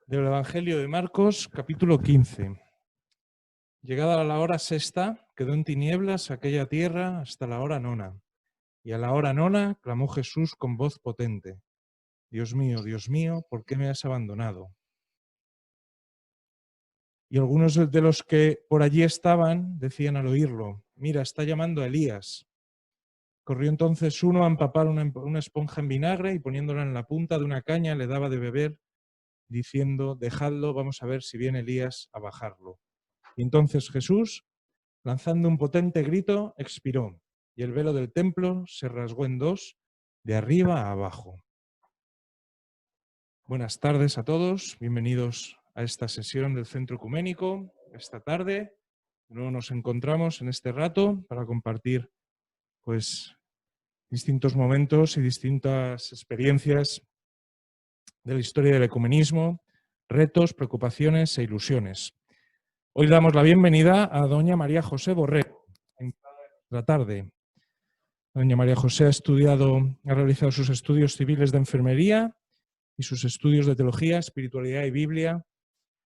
Del Evangelio de Marcos, capítulo 15. Llegada la hora sexta, quedó en tinieblas aquella tierra hasta la hora nona. Y a la hora nona clamó Jesús con voz potente: Dios mío, ¿por qué me has abandonado? Y algunos de los que por allí estaban decían al oírlo: Mira, está llamando a Elías. Corrió entonces uno a empapar una esponja en vinagre y poniéndola en la punta de una caña le daba de beber, diciendo: Dejadlo, vamos a ver si viene Elías a bajarlo. Y entonces Jesús, lanzando un potente grito, expiró, y el velo del templo se rasgó en dos, de arriba a abajo. Buenas tardes a todos, bienvenidos a esta sesión del Centro Ecuménico. Esta tarde de nuevo nos encontramos en este rato para compartir distintos momentos y distintas experiencias de la historia del ecumenismo, retos, preocupaciones e ilusiones. Hoy damos la bienvenida a doña María José Borrego. En la tarde, doña María José ha realizado sus estudios civiles de enfermería y sus estudios de teología, espiritualidad y Biblia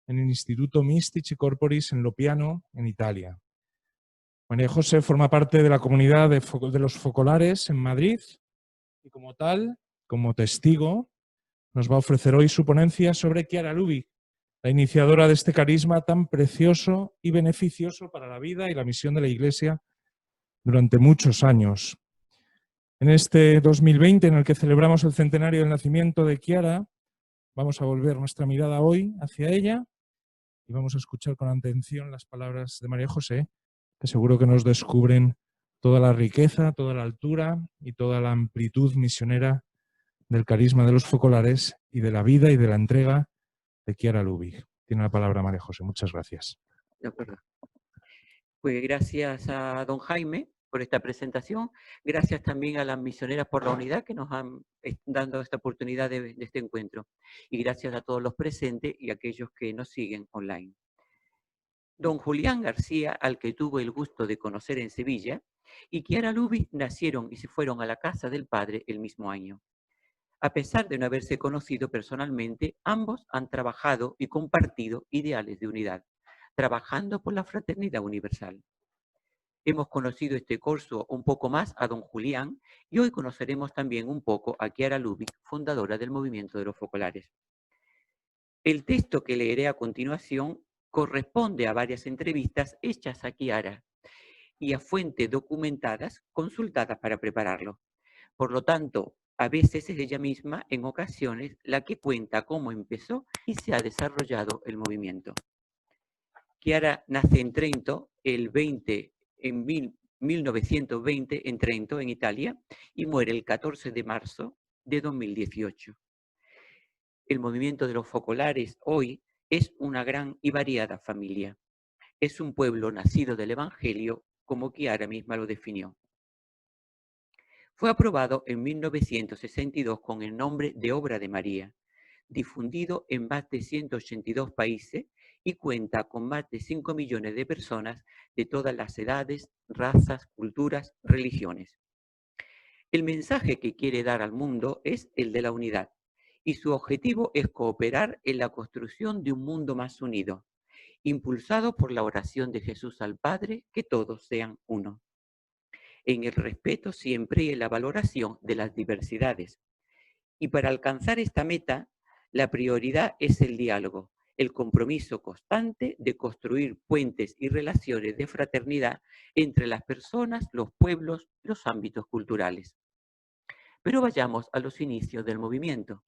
en el Instituto Mystici Corporis en Lopiano, en Italia. María José forma parte de la comunidad de los focolares en Madrid y como tal, como testigo, nos va a ofrecer hoy su ponencia sobre Chiara Lubich, la iniciadora de este carisma tan precioso y beneficioso para la vida y la misión de la Iglesia durante muchos años. En este 2020, en el que celebramos el centenario del nacimiento de Chiara, vamos a volver nuestra mirada hoy hacia ella y vamos a escuchar con atención las palabras de María José, que seguro que nos descubren toda la riqueza, toda la altura y toda la amplitud misionera del carisma de los focolares y de la vida y de la entrega de Chiara Lubich. Tiene la palabra María José. Muchas gracias. De acuerdo. Pues gracias a don Jaime por esta presentación. Gracias también a las misioneras por la unidad que nos han dado esta oportunidad de este encuentro. Y gracias a todos los presentes y a aquellos que nos siguen online. Don Julián García, al que tuve el gusto de conocer en Sevilla, y Chiara Lubich nacieron y se fueron a la casa del padre el mismo año. A pesar de no haberse conocido personalmente, ambos han trabajado y compartido ideales de unidad, trabajando por la fraternidad universal. Hemos conocido este curso un poco más a don Julián y hoy conoceremos también un poco a Chiara Lubich, fundadora del movimiento de los focolares. El texto que leeré a continuación corresponde a varias entrevistas hechas a Chiara y a fuentes documentadas consultadas para prepararlo. Por lo tanto, a veces es ella misma, en ocasiones, la que cuenta cómo empezó y se ha desarrollado el movimiento. Chiara nace en Trento en 1920 en Trento, en Italia, y muere el 14 de marzo de 2018. El movimiento de los focolares hoy es una gran y variada familia. Es un pueblo nacido del Evangelio, como Chiara misma lo definió. Fue aprobado en 1962 con el nombre de Obra de María, difundido en más de 182 países y cuenta con más de 5 millones de personas de todas las edades, razas, culturas, religiones. El mensaje que quiere dar al mundo es el de la unidad y su objetivo es cooperar en la construcción de un mundo más unido, impulsado por la oración de Jesús al Padre, que todos sean uno, en el respeto siempre y en la valoración de las diversidades. Y para alcanzar esta meta, la prioridad es el diálogo, el compromiso constante de construir puentes y relaciones de fraternidad entre las personas, los pueblos, los ámbitos culturales. Pero vayamos a los inicios del movimiento.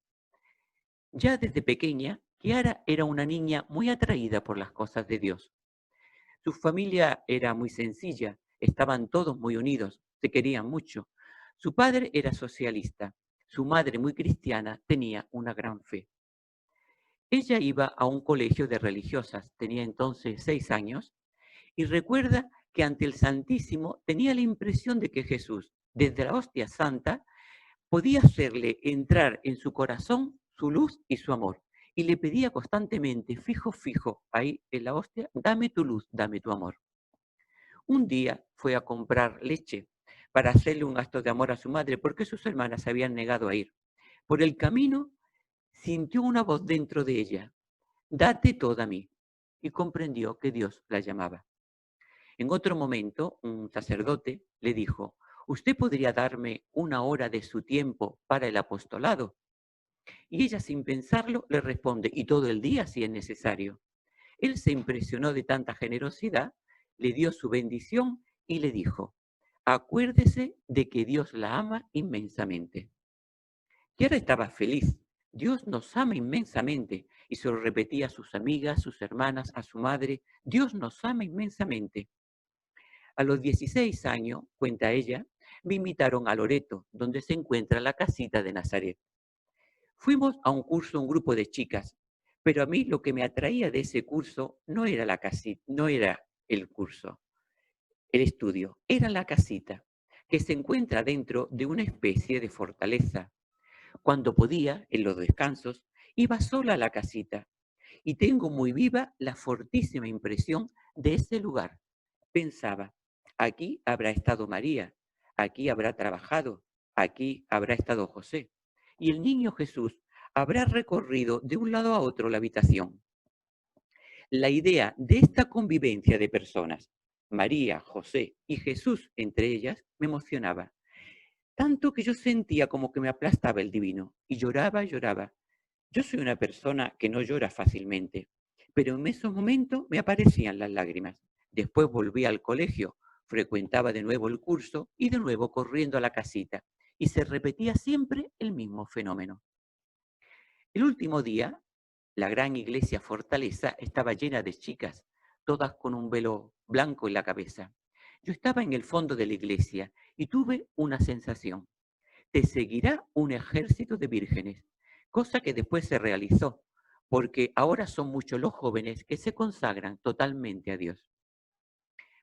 Ya desde pequeña, Chiara era una niña muy atraída por las cosas de Dios. Su familia era muy sencilla, estaban todos muy unidos, se querían mucho. Su padre era socialista, su madre muy cristiana tenía una gran fe. Ella iba a un colegio de religiosas, tenía entonces 6 años, y recuerda que ante el Santísimo tenía la impresión de que Jesús, desde la hostia santa, podía hacerle entrar en su corazón su luz y su amor. Y le pedía constantemente, fijo, ahí en la hostia, dame tu luz, dame tu amor. Un día fue a comprar leche para hacerle un acto de amor a su madre porque sus hermanas se habían negado a ir. Por el camino sintió una voz dentro de ella. date toda a mí. Y comprendió que Dios la llamaba. En otro momento, un sacerdote le dijo, ¿usted podría darme 1 hora de su tiempo para el apostolado? Y ella, sin pensarlo, le responde, y todo el día si es necesario. Él se impresionó de tanta generosidad, le dio su bendición y le dijo, acuérdese de que Dios la ama inmensamente. Kiara estaba feliz. Dios nos ama inmensamente. Y se lo repetía a sus amigas, sus hermanas, a su madre. Dios nos ama inmensamente. A los 16 años, cuenta ella, me invitaron a Loreto, donde se encuentra la casita de Nazaret. Fuimos a un curso, un grupo de chicas, pero a mí lo que me atraía de ese curso no era la casita, no era el curso, el estudio, era la casita, que se encuentra dentro de una especie de fortaleza. Cuando podía, en los descansos, iba sola a la casita y tengo muy viva la fortísima impresión de ese lugar. Pensaba, aquí habrá estado María, aquí habrá trabajado, aquí habrá estado José. Y el niño Jesús habrá recorrido de un lado a otro la habitación. La idea de esta convivencia de personas, María, José y Jesús entre ellas, me emocionaba. Tanto que yo sentía como que me aplastaba el divino y lloraba y lloraba. Yo soy una persona que no llora fácilmente, pero en esos momentos me aparecían las lágrimas. Después volví al colegio, frecuentaba de nuevo el curso y de nuevo corriendo a la casita. Y se repetía siempre el mismo fenómeno. El último día, la gran iglesia Fortaleza estaba llena de chicas, todas con un velo blanco en la cabeza. Yo estaba en el fondo de la iglesia y tuve una sensación. Te seguirá un ejército de vírgenes, cosa que después se realizó, porque ahora son muchos los jóvenes que se consagran totalmente a Dios.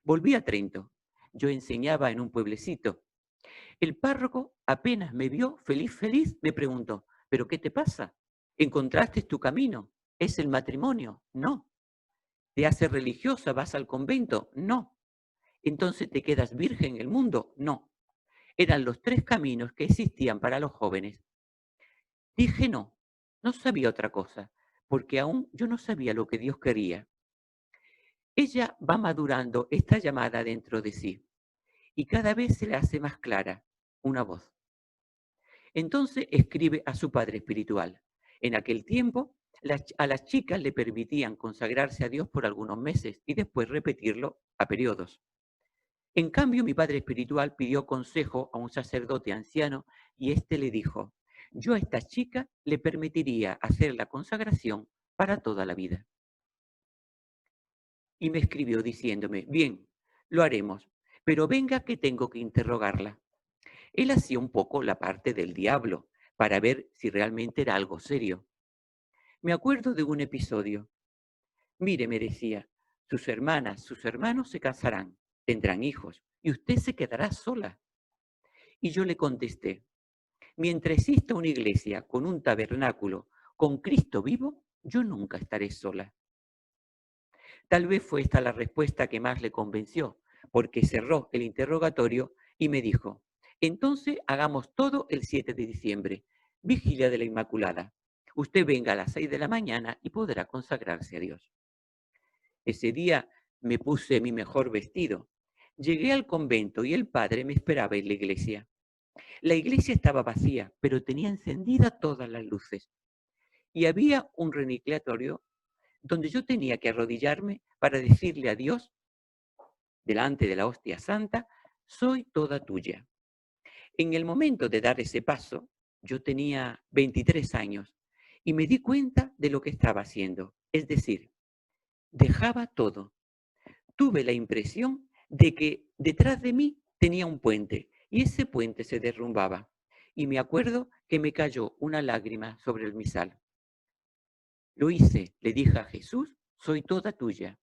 Volví a Trento. Yo enseñaba en un pueblecito. El párroco apenas me vio feliz, me preguntó, ¿pero qué te pasa? ¿Encontraste tu camino? ¿Es el matrimonio? No. ¿Te haces religiosa? ¿Vas al convento? No. ¿Entonces te quedas virgen en el mundo? No. Eran los 3 caminos que existían para los jóvenes. Dije no, no sabía otra cosa, porque aún yo no sabía lo que Dios quería. Ella va madurando esta llamada dentro de sí y cada vez se le hace más clara una voz. Entonces escribe a su padre espiritual. En aquel tiempo, a las chicas le permitían consagrarse a Dios por algunos meses y después repetirlo a periodos. En cambio, mi padre espiritual pidió consejo a un sacerdote anciano y éste le dijo, yo a esta chica le permitiría hacer la consagración para toda la vida. Y me escribió diciéndome, bien, lo haremos, pero venga que tengo que interrogarla. Él hacía un poco la parte del diablo para ver si realmente era algo serio. Me acuerdo de un episodio. Mire, me decía, sus hermanas, sus hermanos se casarán, tendrán hijos y usted se quedará sola. Y yo le contesté, mientras exista una iglesia con un tabernáculo con Cristo vivo, yo nunca estaré sola. Tal vez fue esta la respuesta que más le convenció, porque cerró el interrogatorio y me dijo, entonces hagamos todo el 7 de diciembre, vigilia de la Inmaculada. Usted venga a las 6 de la mañana y podrá consagrarse a Dios. Ese día me puse mi mejor vestido. Llegué al convento y el padre me esperaba en la iglesia. La iglesia estaba vacía, pero tenía encendidas todas las luces. Y había un reniclatorio donde yo tenía que arrodillarme para decirle a Dios, delante de la hostia santa, soy toda tuya. En el momento de dar ese paso, yo tenía 23 años y me di cuenta de lo que estaba haciendo. Es decir, dejaba todo. Tuve la impresión de que detrás de mí tenía un puente y ese puente se derrumbaba. Y me acuerdo que me cayó una lágrima sobre el misal. Lo hice, le dije a Jesús, soy toda tuya.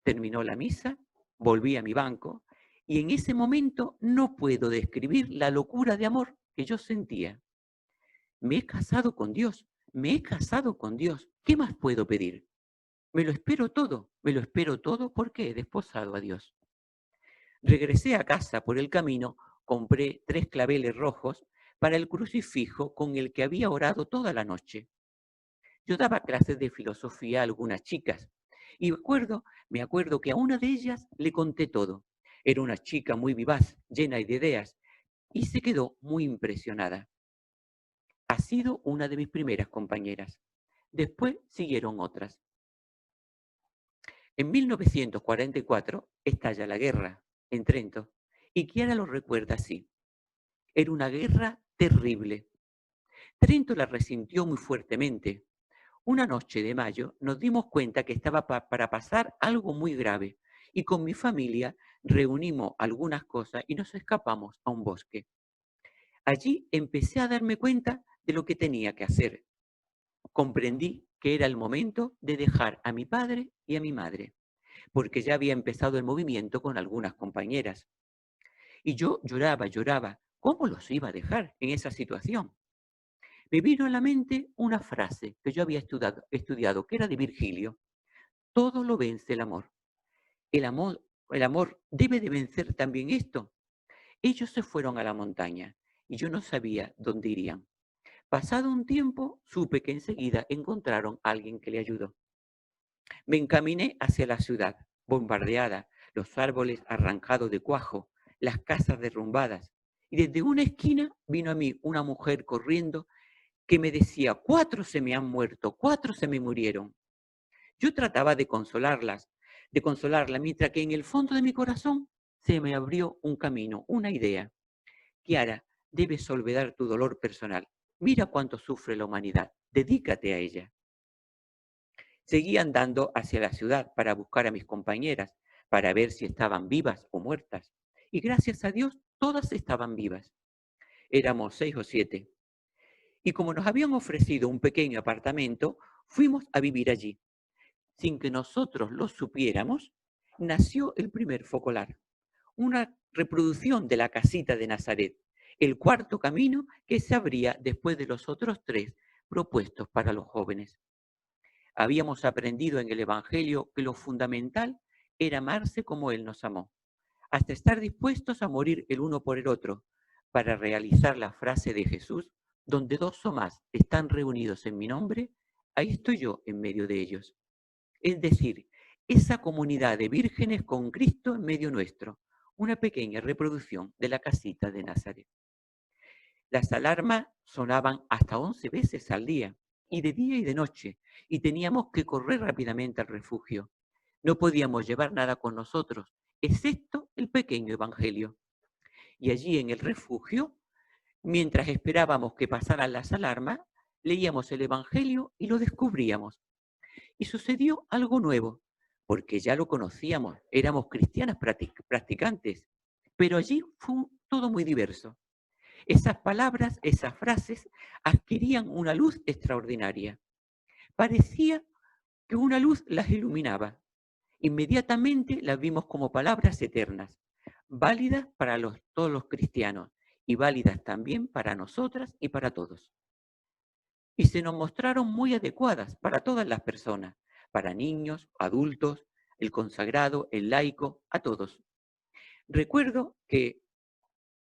Terminó la misa, volví a mi banco y en ese momento no puedo describir la locura de amor que yo sentía. Me he casado con Dios, me he casado con Dios. ¿Qué más puedo pedir? Me lo espero todo porque he desposado a Dios. Regresé a casa por el camino, compré 3 claveles rojos para el crucifijo con el que había orado toda la noche. Yo daba clases de filosofía a algunas chicas y me acuerdo que a una de ellas le conté todo. Era una chica muy vivaz, llena de ideas, y se quedó muy impresionada. Ha sido una de mis primeras compañeras. Después siguieron otras. En 1944 estalla la guerra en Trento y Chiara lo recuerda así. Era una guerra terrible. Trento la resintió muy fuertemente. Una noche de mayo nos dimos cuenta que estaba para pasar algo muy grave y con mi familia reunimos algunas cosas y nos escapamos a un bosque. Allí empecé a darme cuenta de lo que tenía que hacer. Comprendí que era el momento de dejar a mi padre y a mi madre, porque ya había empezado el movimiento con algunas compañeras. Y yo lloraba. ¿Cómo los iba a dejar en esa situación? Me vino a la mente una frase que yo había estudiado, que era de Virgilio. Todo lo vence el amor. El amor, el amor debe de vencer también esto. Ellos se fueron a la montaña y yo no sabía dónde irían. Pasado un tiempo, supe que enseguida encontraron a alguien que le ayudó. Me encaminé hacia la ciudad, bombardeada, los árboles arrancados de cuajo, las casas derrumbadas. Y desde una esquina vino a mí una mujer corriendo que me decía, 4 se me han muerto, 4 se me murieron. Yo trataba de consolarla, mientras que en el fondo de mi corazón se me abrió un camino, una idea. Chiara, debes olvidar tu dolor personal. Mira cuánto sufre la humanidad. Dedícate a ella. Seguí andando hacia la ciudad para buscar a mis compañeras, para ver si estaban vivas o muertas. Y gracias a Dios, todas estaban vivas. Éramos 6 o 7. Y como nos habían ofrecido un pequeño apartamento, fuimos a vivir allí. Sin que nosotros lo supiéramos, nació el primer focolar, una reproducción de la casita de Nazaret, el cuarto camino que se abría después de los otros 3 propuestos para los jóvenes. Habíamos aprendido en el Evangelio que lo fundamental era amarse como Él nos amó, hasta estar dispuestos a morir el uno por el otro, para realizar la frase de Jesús, donde 2 o más están reunidos en mi nombre, ahí estoy yo en medio de ellos. Es decir, esa comunidad de vírgenes con Cristo en medio nuestro, una pequeña reproducción de la casita de Nazaret. Las alarmas sonaban hasta 11 veces al día, y de día y de noche, y teníamos que correr rápidamente al refugio. No podíamos llevar nada con nosotros, excepto el pequeño evangelio. Y allí en el refugio, mientras esperábamos que pasaran las alarmas, leíamos el evangelio y lo descubríamos. Y sucedió algo nuevo, porque ya lo conocíamos, éramos cristianas practicantes, pero allí fue todo muy diverso. Esas palabras, esas frases, adquirían una luz extraordinaria. Parecía que una luz las iluminaba. Inmediatamente las vimos como palabras eternas, válidas para todos los cristianos y válidas también para nosotras y para todos. Y se nos mostraron muy adecuadas para todas las personas, para niños, adultos, el consagrado, el laico, a todos. Recuerdo que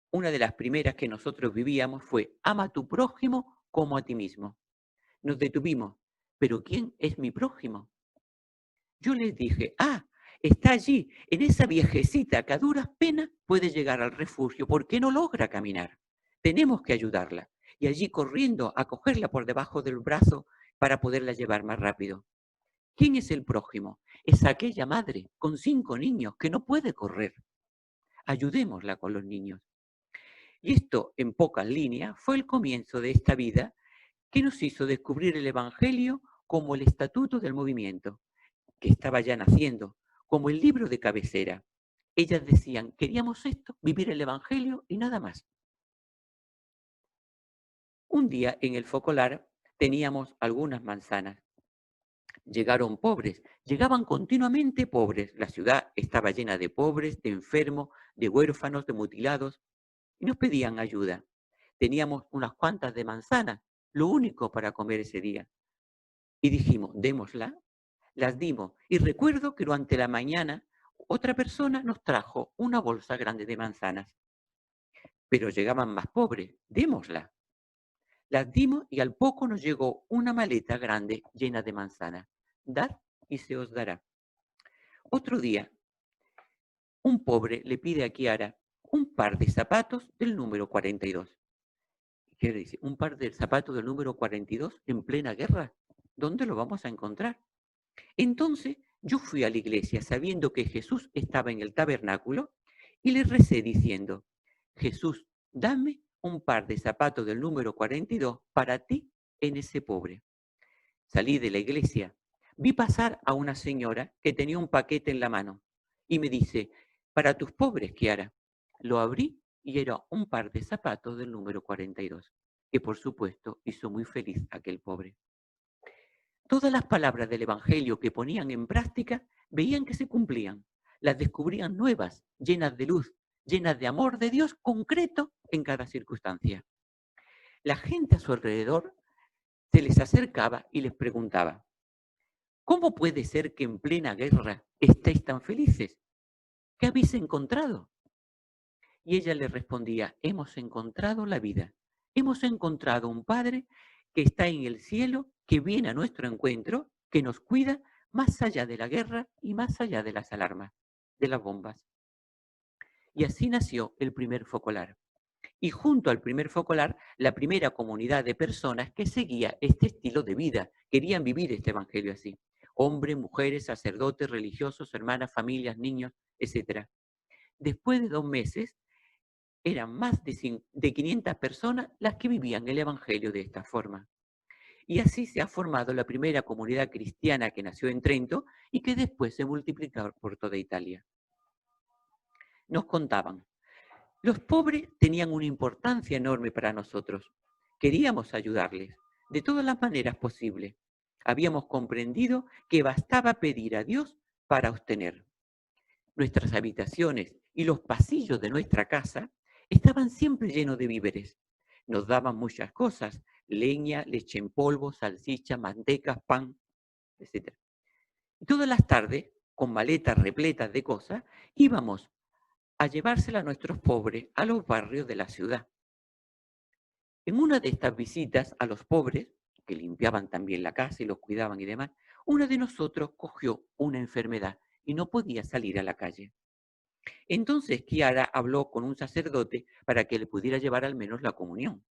una de las primeras que nosotros vivíamos fue, ama a tu prójimo como a ti mismo. Nos detuvimos, pero ¿quién es mi prójimo? Yo les dije, está allí, en esa viejecita que a duras penas puede llegar al refugio porque no logra caminar. Tenemos que ayudarla. Y allí corriendo a cogerla por debajo del brazo para poderla llevar más rápido. ¿Quién es el prójimo? Es aquella madre con 5 niños que no puede correr. Ayudémosla con los niños. Y esto, en pocas líneas, fue el comienzo de esta vida que nos hizo descubrir el Evangelio como el estatuto del movimiento, que estaba ya naciendo, como el libro de cabecera. Ellas decían, queríamos esto, vivir el Evangelio y nada más. Un día en el focolar teníamos algunas manzanas. Llegaron pobres, llegaban continuamente pobres. La ciudad estaba llena de pobres, de enfermos, de huérfanos, de mutilados, y nos pedían ayuda. Teníamos unas cuantas de manzanas, lo único para comer ese día. Y dijimos, démosla. Las dimos. Y recuerdo que durante la mañana otra persona nos trajo una bolsa grande de manzanas. Pero llegaban más pobres, démosla. Las dimos y al poco nos llegó una maleta grande llena de manzanas. Dad y se os dará. Otro día, un pobre le pide a Kiara un par de zapatos del número 42. Quiere decir, un par de zapatos del número 42 en plena guerra. ¿Dónde lo vamos a encontrar? Entonces yo fui a la iglesia sabiendo que Jesús estaba en el tabernáculo y le recé diciendo, Jesús, dame un par de zapatos del número 42 para ti en ese pobre. Salí de la iglesia, vi pasar a una señora que tenía un paquete en la mano y me dice, para tus pobres, Kiara. Lo abrí y era un par de zapatos del número 42, que por supuesto hizo muy feliz a aquel pobre. Todas las palabras del Evangelio que ponían en práctica veían que se cumplían, las descubrían nuevas, llenas de luz, llenas de amor de Dios concreto en cada circunstancia. La gente a su alrededor se les acercaba y les preguntaba, ¿cómo puede ser que en plena guerra estéis tan felices? ¿Qué habéis encontrado? Y ella les respondía, hemos encontrado la vida, hemos encontrado un Padre que está en el cielo, que viene a nuestro encuentro, que nos cuida más allá de la guerra y más allá de las alarmas, de las bombas. Y así nació el primer focolar. Y junto al primer focolar, la primera comunidad de personas que seguía este estilo de vida, querían vivir este evangelio así. Hombres, mujeres, sacerdotes, religiosos, hermanas, familias, niños, etc. Después de 2 meses, eran más de 500 personas las que vivían el evangelio de esta forma. Y así se ha formado la primera comunidad cristiana que nació en Trento y que después se multiplicó por toda Italia. Nos contaban, los pobres tenían una importancia enorme para nosotros. Queríamos ayudarles de todas las maneras posibles. Habíamos comprendido que bastaba pedir a Dios para obtener. Nuestras habitaciones y los pasillos de nuestra casa estaban siempre llenos de víveres. Nos daban muchas cosas, leña, leche en polvo, salchicha, mantecas, pan, etc. Y todas las tardes, con maletas repletas de cosas, íbamos a llevársela a nuestros pobres a los barrios de la ciudad. En una de estas visitas a los pobres, que limpiaban también la casa y los cuidaban y demás, uno de nosotros cogió una enfermedad y no podía salir a la calle. Entonces Kiara habló con un sacerdote para que le pudiera llevar al menos la comunión.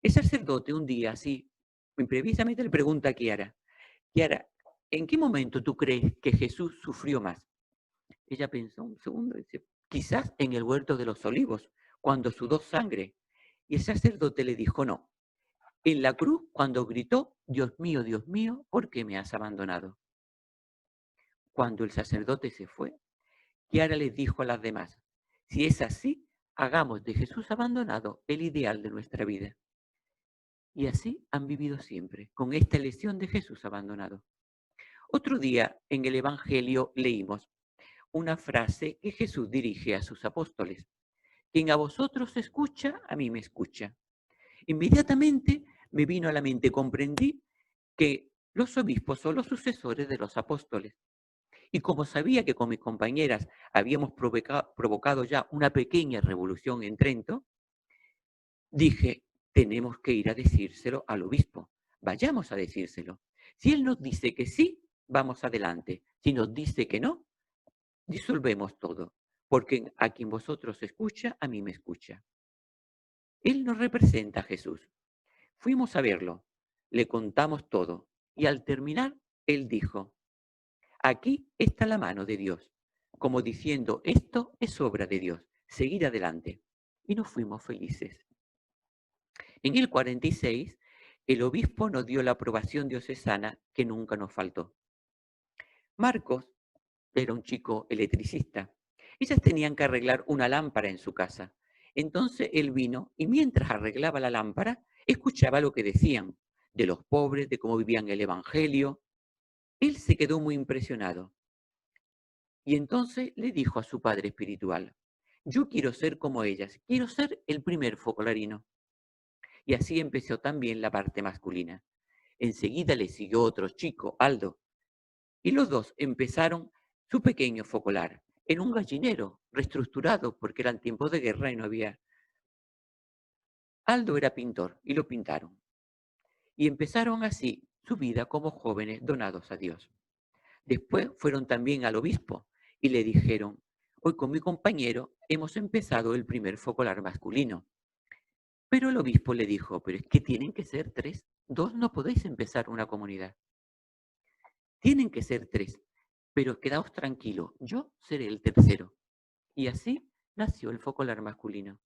El sacerdote un día así, imprevisamente le pregunta a Kiara, Kiara, ¿en qué momento tú crees que Jesús sufrió más? Ella pensó un segundo y dice, quizás en el huerto de los olivos, cuando sudó sangre. Y el sacerdote le dijo, no, en la cruz cuando gritó, Dios mío, ¿por qué me has abandonado? Cuando el sacerdote se fue, Kiara les dijo a las demás, si es así, hagamos de Jesús abandonado el ideal de nuestra vida. Y así han vivido siempre, con esta elección de Jesús abandonado. Otro día en el Evangelio leímos una frase que Jesús dirige a sus apóstoles. Quien a vosotros escucha, a mí me escucha. Inmediatamente me vino a la mente, comprendí que los obispos son los sucesores de los apóstoles. Y como sabía que con mis compañeras habíamos provocado ya una pequeña revolución en Trento, dije, tenemos que ir a decírselo al obispo. Vayamos a decírselo. Si él nos dice que sí, vamos adelante. Si nos dice que no, disolvemos todo. Porque a quien vosotros escucha, a mí me escucha. Él nos representa a Jesús. Fuimos a verlo, le contamos todo y al terminar, él dijo, aquí está la mano de Dios, como diciendo, esto es obra de Dios, seguir adelante. Y nos fuimos felices. En el 46, el obispo nos dio la aprobación diocesana que nunca nos faltó. Marcos era un chico electricista. Ellas tenían que arreglar una lámpara en su casa. Entonces él vino y mientras arreglaba la lámpara, escuchaba lo que decían de los pobres, de cómo vivían el evangelio. Él se quedó muy impresionado. Y entonces le dijo a su padre espiritual, yo quiero ser como ellas, quiero ser el primer focolarino. Y así empezó también la parte masculina. Enseguida le siguió otro chico, Aldo, y los dos empezaron su pequeño focolar en un gallinero reestructurado porque eran tiempos de guerra y no había Aldo era pintor y lo pintaron. Y empezaron así su vida como jóvenes donados a Dios. Después fueron también al obispo y le dijeron, hoy con mi compañero hemos empezado el primer focolar masculino. Pero el obispo le dijo, pero es que tienen que ser 3, 2 no podéis empezar una comunidad. Tienen que ser 3, pero quedaos tranquilos, yo seré el tercero. Y así nació el focolar masculino.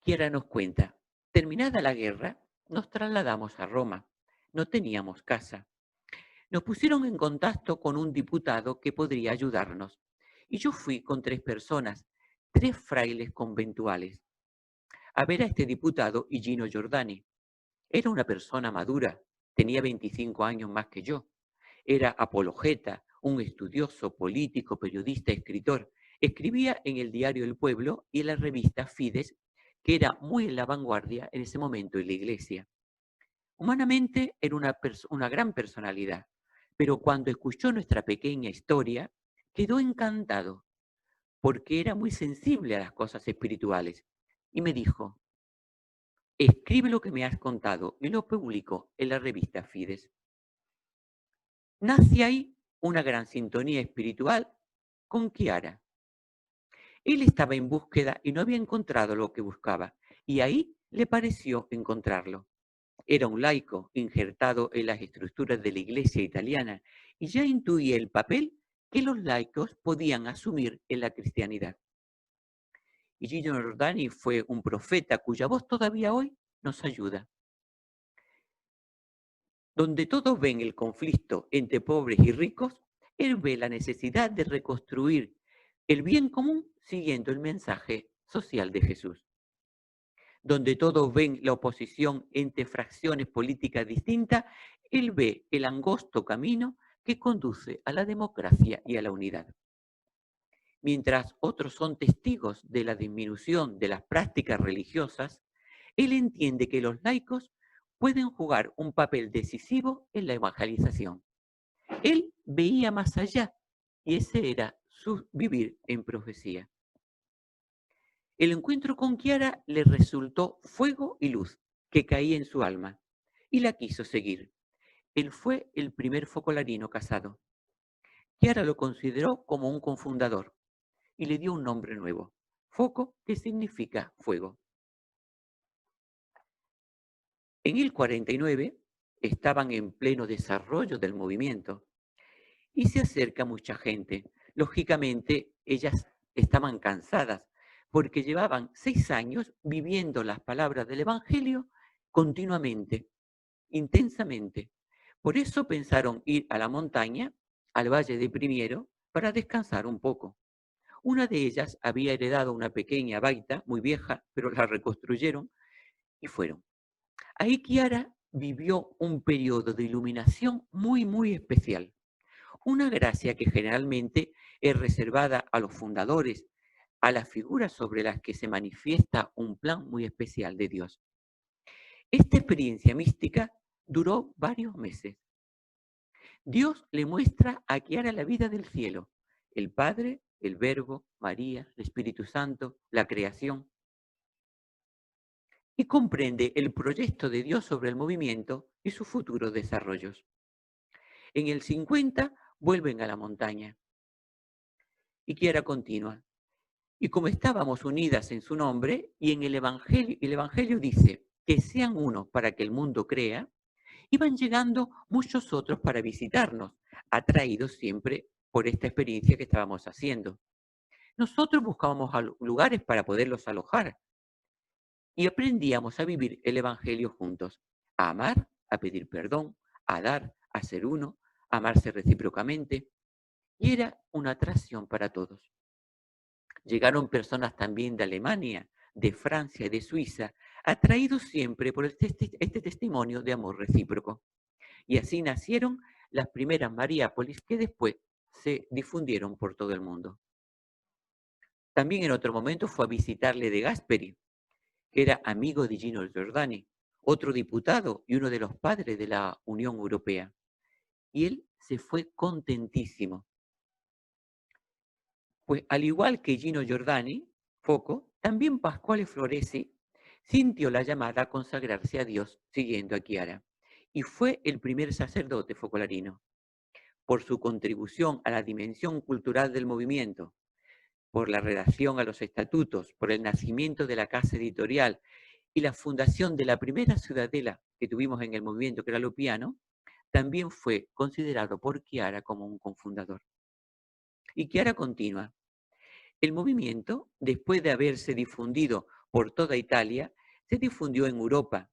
Chiara nos cuenta, terminada la guerra, nos trasladamos a Roma. No teníamos casa. Nos pusieron en contacto con un diputado que podría ayudarnos. Y yo fui con 3 personas, 3 frailes conventuales, a ver a este diputado y Gino Giordani. Era una persona madura, tenía 25 años más que yo. Era apologeta, un estudioso, político, periodista, escritor. Escribía en el diario El Pueblo y en la revista Fides, que era muy en la vanguardia en ese momento en la iglesia. Humanamente era una gran personalidad, pero cuando escuchó nuestra pequeña historia, quedó encantado, porque era muy sensible a las cosas espirituales. Y me dijo, escribe lo que me has contado, y lo publicó en la revista Fides. Nace ahí una gran sintonía espiritual con Chiara. Él estaba en búsqueda y no había encontrado lo que buscaba, y ahí le pareció encontrarlo. Era un laico injertado en las estructuras de la iglesia italiana y ya intuía el papel que los laicos podían asumir en la cristianidad. Y Gino Giordani fue un profeta cuya voz todavía hoy nos ayuda. Donde todos ven el conflicto entre pobres y ricos, él ve la necesidad de reconstruir el bien común siguiendo el mensaje social de Jesús. Donde todos ven la oposición entre fracciones políticas distintas, él ve el angosto camino que conduce a la democracia y a la unidad. Mientras otros son testigos de la disminución de las prácticas religiosas, él entiende que los laicos pueden jugar un papel decisivo en la evangelización. Él veía más allá y ese era su vivir en profecía. El encuentro con Chiara le resultó fuego y luz que caía en su alma y la quiso seguir. Él fue el primer focolarino casado. Chiara lo consideró como un confundador y le dio un nombre nuevo, Foco, que significa fuego. En el 49 estaban en pleno desarrollo del movimiento y se acerca mucha gente. Lógicamente, ellas estaban cansadas porque llevaban 6 años viviendo las palabras del Evangelio continuamente, intensamente. Por eso pensaron ir a la montaña, al Valle de Primiero, para descansar un poco. Una de ellas había heredado una pequeña baita, muy vieja, pero la reconstruyeron y fueron. Ahí Chiara vivió un periodo de iluminación muy, muy especial. Una gracia que generalmente es reservada a los fundadores, a las figuras sobre las que se manifiesta un plan muy especial de Dios. Esta experiencia mística duró varios meses. Dios le muestra a Chiara la vida del cielo, el Padre, el Verbo, María, el Espíritu Santo, la creación, y comprende el proyecto de Dios sobre el movimiento y sus futuros desarrollos. En el 50 vuelven a la montaña y Chiara continúa. Y como estábamos unidas en su nombre, y en el Evangelio dice que sean uno para que el mundo crea, iban llegando muchos otros para visitarnos, atraídos siempre por esta experiencia que estábamos haciendo. Nosotros buscábamos lugares para poderlos alojar y aprendíamos a vivir el Evangelio juntos, a amar, a pedir perdón, a dar, a ser uno, a amarse recíprocamente, y era una atracción para todos. Llegaron personas también de Alemania, de Francia y de Suiza, atraídos siempre por este testimonio de amor recíproco. Y así nacieron las primeras Mariápolis que después se difundieron por todo el mundo. También en otro momento fue a visitarle de Gasperi, que era amigo de Gino Giordani, otro diputado y uno de los padres de la Unión Europea. Y él se fue contentísimo. Pues al igual que Gino Giordani, Foco, También Pasquale Floresi sintió la llamada a consagrarse a Dios siguiendo a Chiara y fue el primer sacerdote focolarino. Por su contribución a la dimensión cultural del movimiento, por la redacción a los estatutos, por el nacimiento de la casa editorial y la fundación de la primera ciudadela que tuvimos en el movimiento, que era Lupiano, también fue considerado por Chiara como un cofundador. Y Chiara continúa. El movimiento, después de haberse difundido por toda Italia, se difundió en Europa.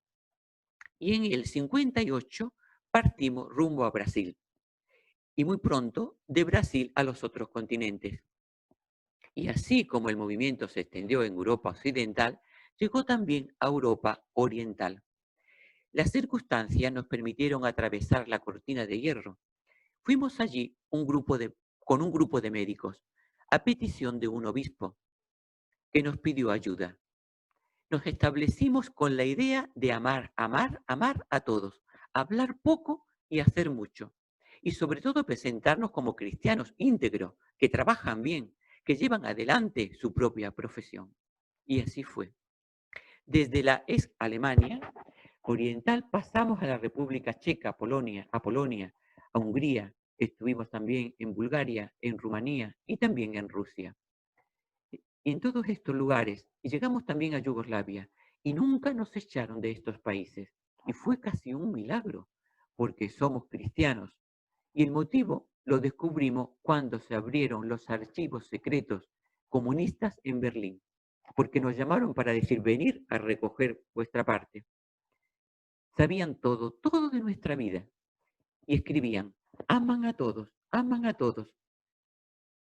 Y en el 58 partimos rumbo a Brasil. Y muy pronto de Brasil a los otros continentes. Y así como el movimiento se extendió en Europa occidental, llegó también a Europa oriental. Las circunstancias nos permitieron atravesar la cortina de hierro. Fuimos allí con un grupo de médicos, a petición de un obispo, que nos pidió ayuda. Nos establecimos con la idea de amar, amar, amar a todos, hablar poco y hacer mucho. Y sobre todo presentarnos como cristianos íntegros, que trabajan bien, que llevan adelante su propia profesión. Y así fue. Desde la ex Alemania oriental pasamos a la República Checa, a Polonia, a Hungría, estuvimos también en Bulgaria, en Rumanía y también en Rusia. Y en todos estos lugares, y llegamos también a Yugoslavia, y nunca nos echaron de estos países. Y fue casi un milagro, porque somos cristianos. Y el motivo lo descubrimos cuando se abrieron los archivos secretos comunistas en Berlín, porque nos llamaron para decir, venir a recoger vuestra parte. Sabían todo, todo de nuestra vida, y escribían, aman a todos, aman a todos.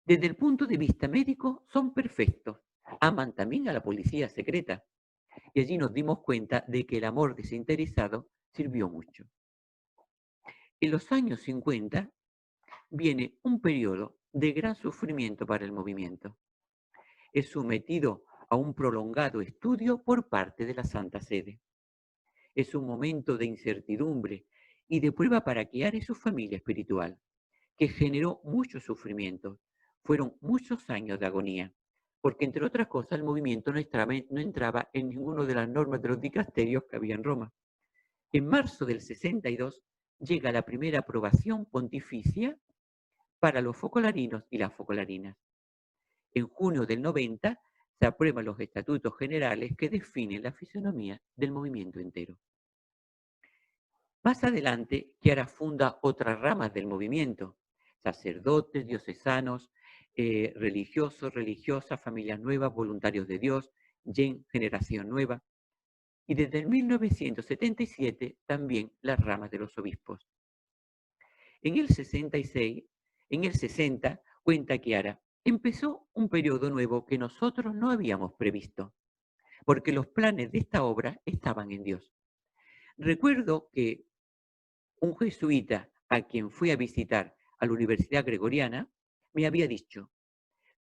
Desde el punto de vista médico, son perfectos. Aman también a la policía secreta. Y allí nos dimos cuenta de que el amor desinteresado sirvió mucho. En los años 50 viene un periodo de gran sufrimiento para el movimiento. Es sometido a un prolongado estudio por parte de la Santa Sede. Es un momento de incertidumbre y de prueba para Chiara y su familia espiritual, que generó mucho sufrimiento. Fueron muchos años de agonía, porque entre otras cosas el movimiento no entraba en ninguna de las normas de los dicasterios que había en Roma. En marzo del 62 llega la primera aprobación pontificia para los focolarinos y las focolarinas. En junio del 90 se aprueban los estatutos generales que definen la fisonomía del movimiento entero. Más adelante, Chiara funda otras ramas del movimiento, sacerdotes, diocesanos, religiosos, religiosas, familias nuevas, voluntarios de Dios, generación nueva, y desde el 1977 también las ramas de los obispos. En el 60, cuenta Chiara, empezó un periodo nuevo que nosotros no habíamos previsto, porque los planes de esta obra estaban en Dios. Recuerdo que un jesuita a quien fui a visitar a la Universidad Gregoriana me había dicho,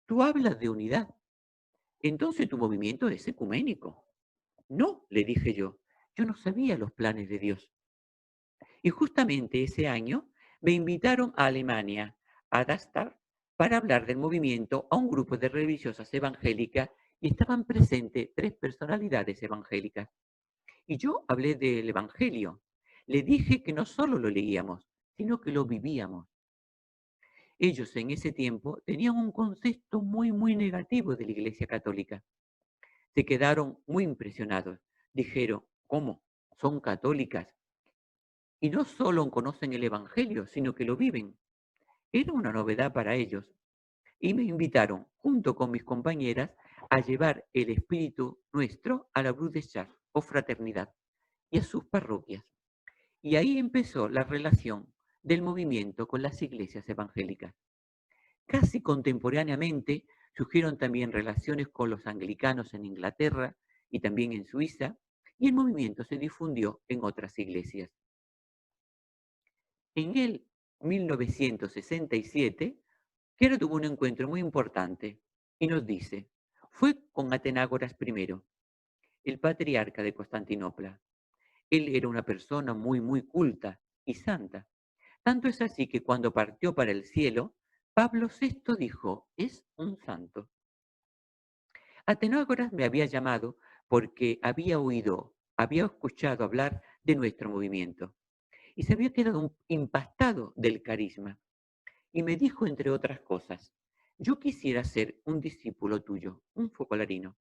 tú hablas de unidad, entonces tu movimiento es ecuménico. No, le dije yo no sabía los planes de Dios. Y justamente ese año me invitaron a Alemania, a Darmstadt, para hablar del movimiento a un grupo de religiosas evangélicas y estaban presentes 3 personalidades evangélicas. Y yo hablé del Evangelio. Le dije que no solo lo leíamos, sino que lo vivíamos. Ellos en ese tiempo tenían un concepto muy, muy negativo de la Iglesia Católica. Se quedaron muy impresionados. Dijeron, ¿cómo? ¿Son católicas? Y no solo conocen el Evangelio, sino que lo viven. Era una novedad para ellos. Y me invitaron, junto con mis compañeras, a llevar el espíritu nuestro a la Brut de Charles, o fraternidad, y a sus parroquias. Y ahí empezó la relación del movimiento con las iglesias evangélicas. Casi contemporáneamente surgieron también relaciones con los anglicanos en Inglaterra y también en Suiza, y el movimiento se difundió en otras iglesias. En el 1967, Chiara tuvo un encuentro muy importante y nos dice, fue con Atenágoras I, el patriarca de Constantinopla. Él era una persona muy, muy culta y santa. Tanto es así que cuando partió para el cielo, Pablo VI dijo, es un santo. Atenógoras me había llamado porque había escuchado hablar de nuestro movimiento y se había quedado impactado del carisma. Y me dijo, entre otras cosas, yo quisiera ser un discípulo tuyo, un focolarino.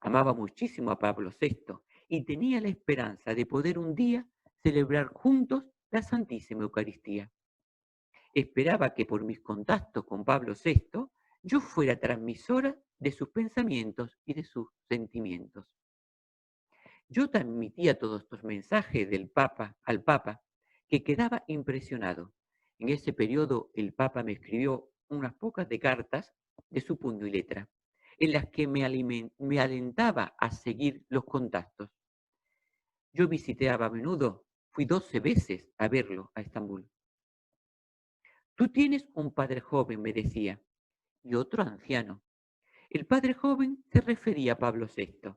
Amaba muchísimo a Pablo VI y tenía la esperanza de poder un día celebrar juntos la Santísima Eucaristía. Esperaba que por mis contactos con Pablo VI yo fuera transmisora de sus pensamientos y de sus sentimientos. Yo transmitía todos estos mensajes del Papa al Papa, que quedaba impresionado. En ese periodo el Papa me escribió unas pocas de cartas de su puño y letra, en las que me alentaba a seguir los contactos. Yo visitaba a menudo, fui 12 veces a verlo a Estambul. Tú tienes un padre joven, me decía, y otro anciano. El padre joven se refería a Pablo VI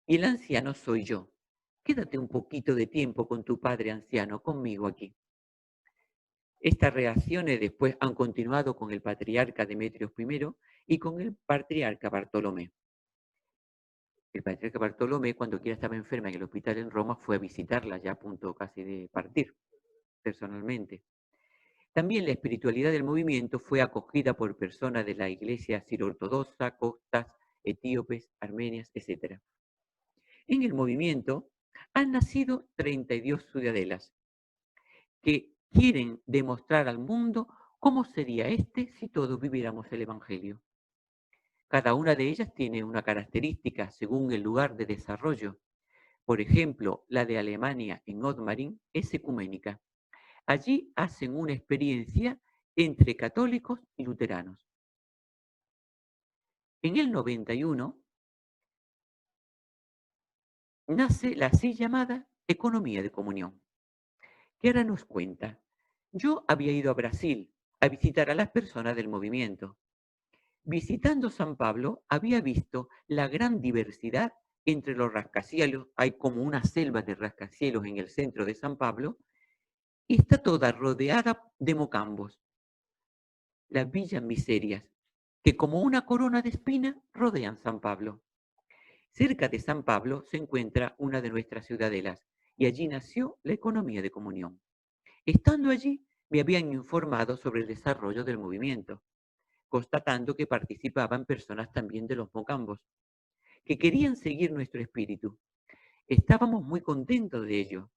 y el anciano soy yo. Quédate un poquito de tiempo con tu padre anciano, conmigo aquí. Estas reacciones después han continuado con el patriarca Demetrios I y con el patriarca Bartolomé. El patriarca Bartolomé, cuando quiera estaba enferma en el hospital en Roma, fue a visitarla ya a punto casi de partir, personalmente. También la espiritualidad del movimiento fue acogida por personas de la iglesia sirio-ortodoxa, coptas, etíopes, armenias, etc. En el movimiento han nacido 32 ciudadelas que quieren demostrar al mundo cómo sería este si todos viviéramos el Evangelio. Cada una de ellas tiene una característica según el lugar de desarrollo. Por ejemplo, la de Alemania en Otmaring es ecuménica. Allí hacen una experiencia entre católicos y luteranos. En el 91 nace la así llamada economía de comunión, que ahora nos cuenta. Yo había ido a Brasil a visitar a las personas del movimiento. Visitando San Pablo, había visto la gran diversidad entre los rascacielos. Hay como una selva de rascacielos en el centro de San Pablo y está toda rodeada de mocambos, las villas miserias, que como una corona de espinas rodean San Pablo. Cerca de San Pablo se encuentra una de nuestras ciudadelas y allí nació la economía de comunión. Estando allí, me habían informado sobre el desarrollo del movimiento, constatando que participaban personas también de los mocambos, que querían seguir nuestro espíritu. Estábamos muy contentos de ello,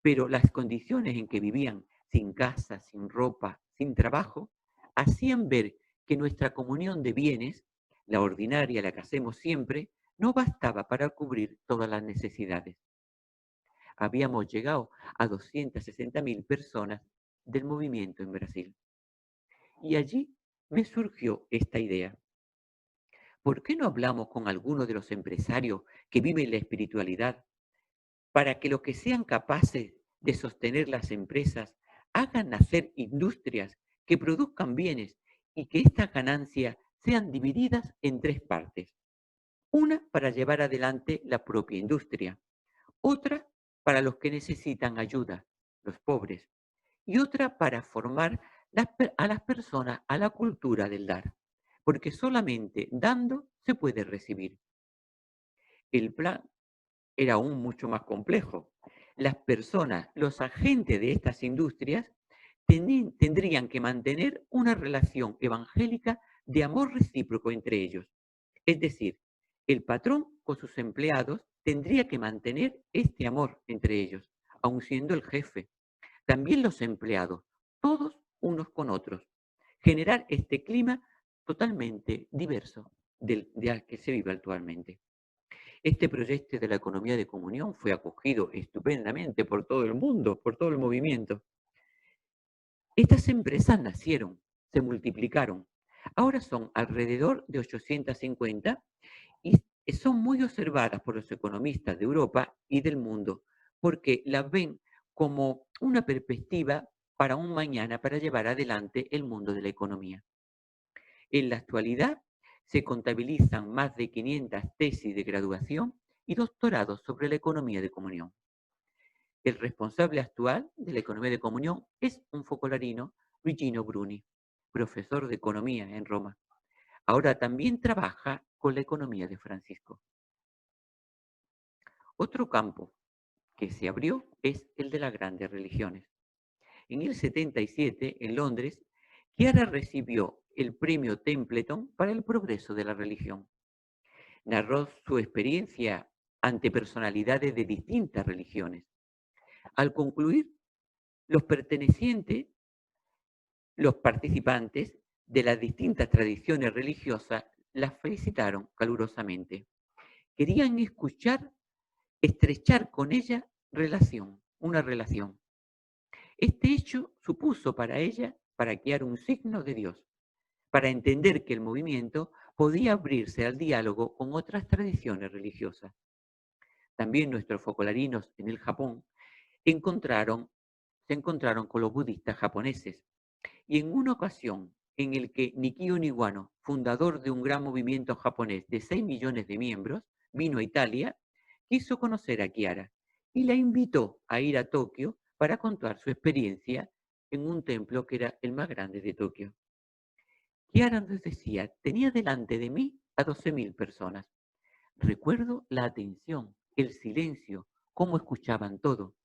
pero las condiciones en que vivían, sin casa, sin ropa, sin trabajo, hacían ver que nuestra comunión de bienes, la ordinaria, la que hacemos siempre, no bastaba para cubrir todas las necesidades. Habíamos llegado a 260.000 personas del movimiento en Brasil. Y allí me surgió esta idea. ¿Por qué no hablamos con alguno de los empresarios que viven la espiritualidad para que los que sean capaces de sostener las empresas hagan nacer industrias que produzcan bienes y que estas ganancias sean divididas en 3 partes? Una para llevar adelante la propia industria, otra para los que necesitan ayuda, los pobres, y otra para formar a las personas a la cultura del dar, porque solamente dando se puede recibir. El plan era aún mucho más complejo. Las personas, los agentes de estas industrias, tendrían que mantener una relación evangélica de amor recíproco entre ellos. Es decir, el patrón con sus empleados tendría que mantener este amor entre ellos, aun siendo el jefe. También los empleados, todos unos con otros. Generar este clima totalmente diverso del que se vive actualmente. Este proyecto de la economía de comunión fue acogido estupendamente por todo el mundo, por todo el movimiento. Estas empresas nacieron, se multiplicaron. Ahora son alrededor de 850 y son muy observadas por los economistas de Europa y del mundo, porque las ven como una perspectiva para un mañana para llevar adelante el mundo de la economía. En la actualidad se contabilizan más de 500 tesis de graduación y doctorados sobre la economía de comunión. El responsable actual de la economía de comunión es un focolarino, Luigino Bruni, profesor de economía en Roma. Ahora también trabaja con la economía de Francisco. Otro campo que se abrió es el de las grandes religiones. En el 77, en Londres, Chiara recibió el premio Templeton para el progreso de la religión. Narró su experiencia ante personalidades de distintas religiones. Al concluir, los participantes de las distintas tradiciones religiosas la felicitaron calurosamente. Querían estrechar con ella una relación. Este hecho supuso para ella, para Chiara, un signo de Dios, para entender que el movimiento podía abrirse al diálogo con otras tradiciones religiosas. También nuestros focolarinos en el Japón se encontraron con los budistas japoneses. Y en una ocasión en el que Nikio Niwano, fundador de un gran movimiento japonés de 6 millones de miembros, vino a Italia, quiso conocer a Chiara y la invitó a ir a Tokio para contar su experiencia en un templo que era el más grande de Tokio. Chiara nos decía, tenía delante de mí a 12.000 personas. Recuerdo la atención, el silencio, cómo escuchaban todo.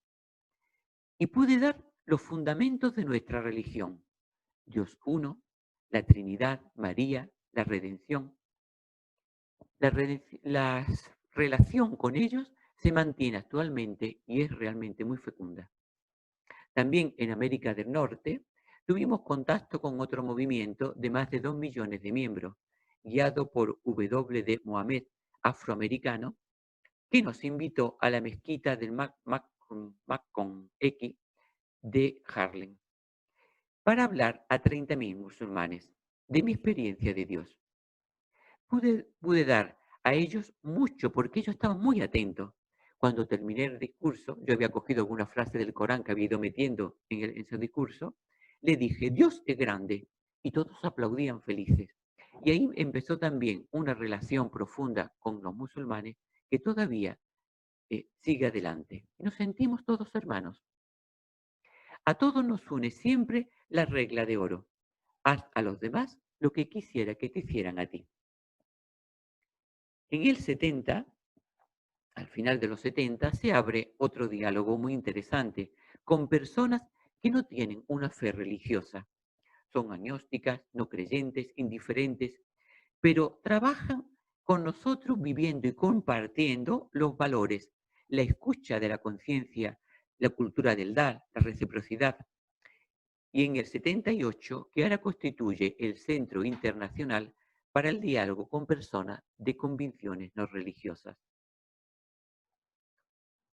Y pude dar los fundamentos de nuestra religión. Dios uno, la Trinidad, María, la redención. La relación con ellos se mantiene actualmente y es realmente muy fecunda. También en América del Norte tuvimos contacto con otro movimiento de más de 2 millones de miembros, guiado por W.D. Mohamed, afroamericano, que nos invitó a la mezquita del Malcolm X de Harlem para hablar a 30.000 musulmanes de mi experiencia de Dios. Pude dar a ellos mucho porque ellos estaban muy atentos. Cuando terminé el discurso, yo había cogido alguna frase del Corán que había ido metiendo en su discurso, le dije, Dios es grande, y todos aplaudían felices. Y ahí empezó también una relación profunda con los musulmanes que todavía sigue adelante. Nos sentimos todos hermanos. A todos nos une siempre la regla de oro. Haz a los demás lo que quisiera que te hicieran a ti. En el 70, al final de los 70, se abre otro diálogo muy interesante con personas que no tienen una fe religiosa. Son agnósticas, no creyentes, indiferentes, pero trabajan con nosotros viviendo y compartiendo los valores, la escucha de la conciencia, la cultura del dar, la reciprocidad. Y en el 78, que ahora constituye el Centro Internacional para el Diálogo con Personas de Convicciones No Religiosas.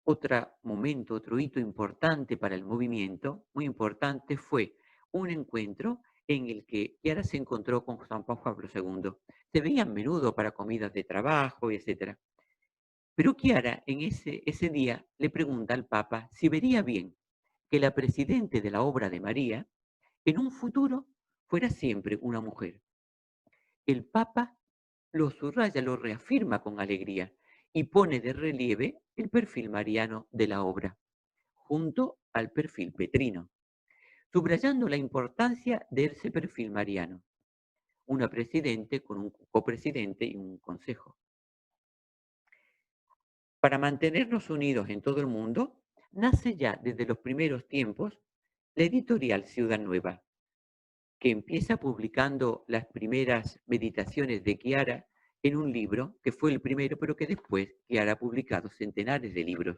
Otro hito importante para el movimiento, muy importante, fue un encuentro en el que Chiara se encontró con San Juan Pablo II. Se veían a menudo para comidas de trabajo, etc. Pero Chiara en ese día le pregunta al Papa si vería bien que la presidente de la obra de María en un futuro fuera siempre una mujer. El Papa lo subraya, lo reafirma con alegría y pone de relieve el perfil mariano de la obra, junto al perfil petrino, subrayando la importancia de ese perfil mariano, una presidente con un copresidente y un consejo. Para mantenernos unidos en todo el mundo, nace ya desde los primeros tiempos la editorial Ciudad Nueva, que empieza publicando las primeras meditaciones de Chiara en un libro, que fue el primero, pero que después Chiara ha publicado centenares de libros.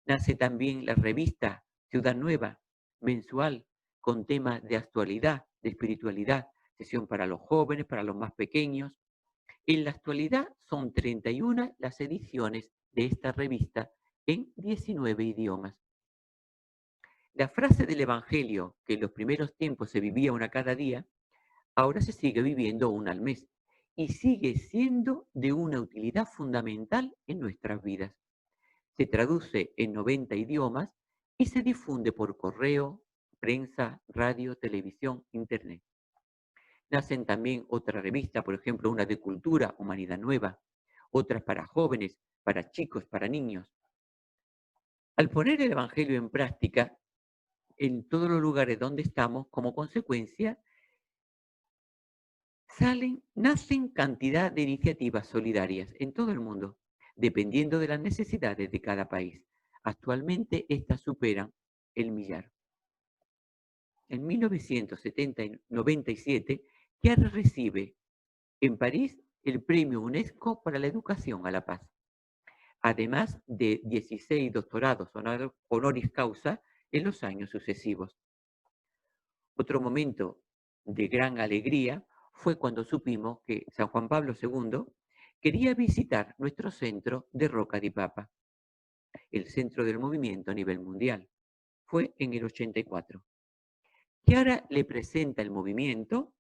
Nace también la revista Ciudad Nueva, mensual, con temas de actualidad, de espiritualidad, sesión para los jóvenes, para los más pequeños. En la actualidad son 31 las ediciones de esta revista en 19 idiomas. La frase del Evangelio, que en los primeros tiempos se vivía una cada día, ahora se sigue viviendo una al mes y sigue siendo de una utilidad fundamental en nuestras vidas. Se traduce en 90 idiomas y se difunde por correo, prensa, radio, televisión, internet. Nacen también otras revistas, por ejemplo, una de cultura, Humanidad Nueva, otras para jóvenes, para chicos, para niños. Al poner el Evangelio en práctica, en todos los lugares donde estamos, como consecuencia, nacen cantidad de iniciativas solidarias en todo el mundo, dependiendo de las necesidades de cada país. Actualmente estas superan el millar. En 1997, Chiara recibe en París el Premio UNESCO para la Educación a la Paz, además de 16 doctorados honoris causa en los años sucesivos. Otro momento de gran alegría fue cuando supimos que San Juan Pablo II quería visitar nuestro centro de Roca di Papa, el centro del movimiento a nivel mundial. Fue en el 84. Chiara le presenta el movimiento,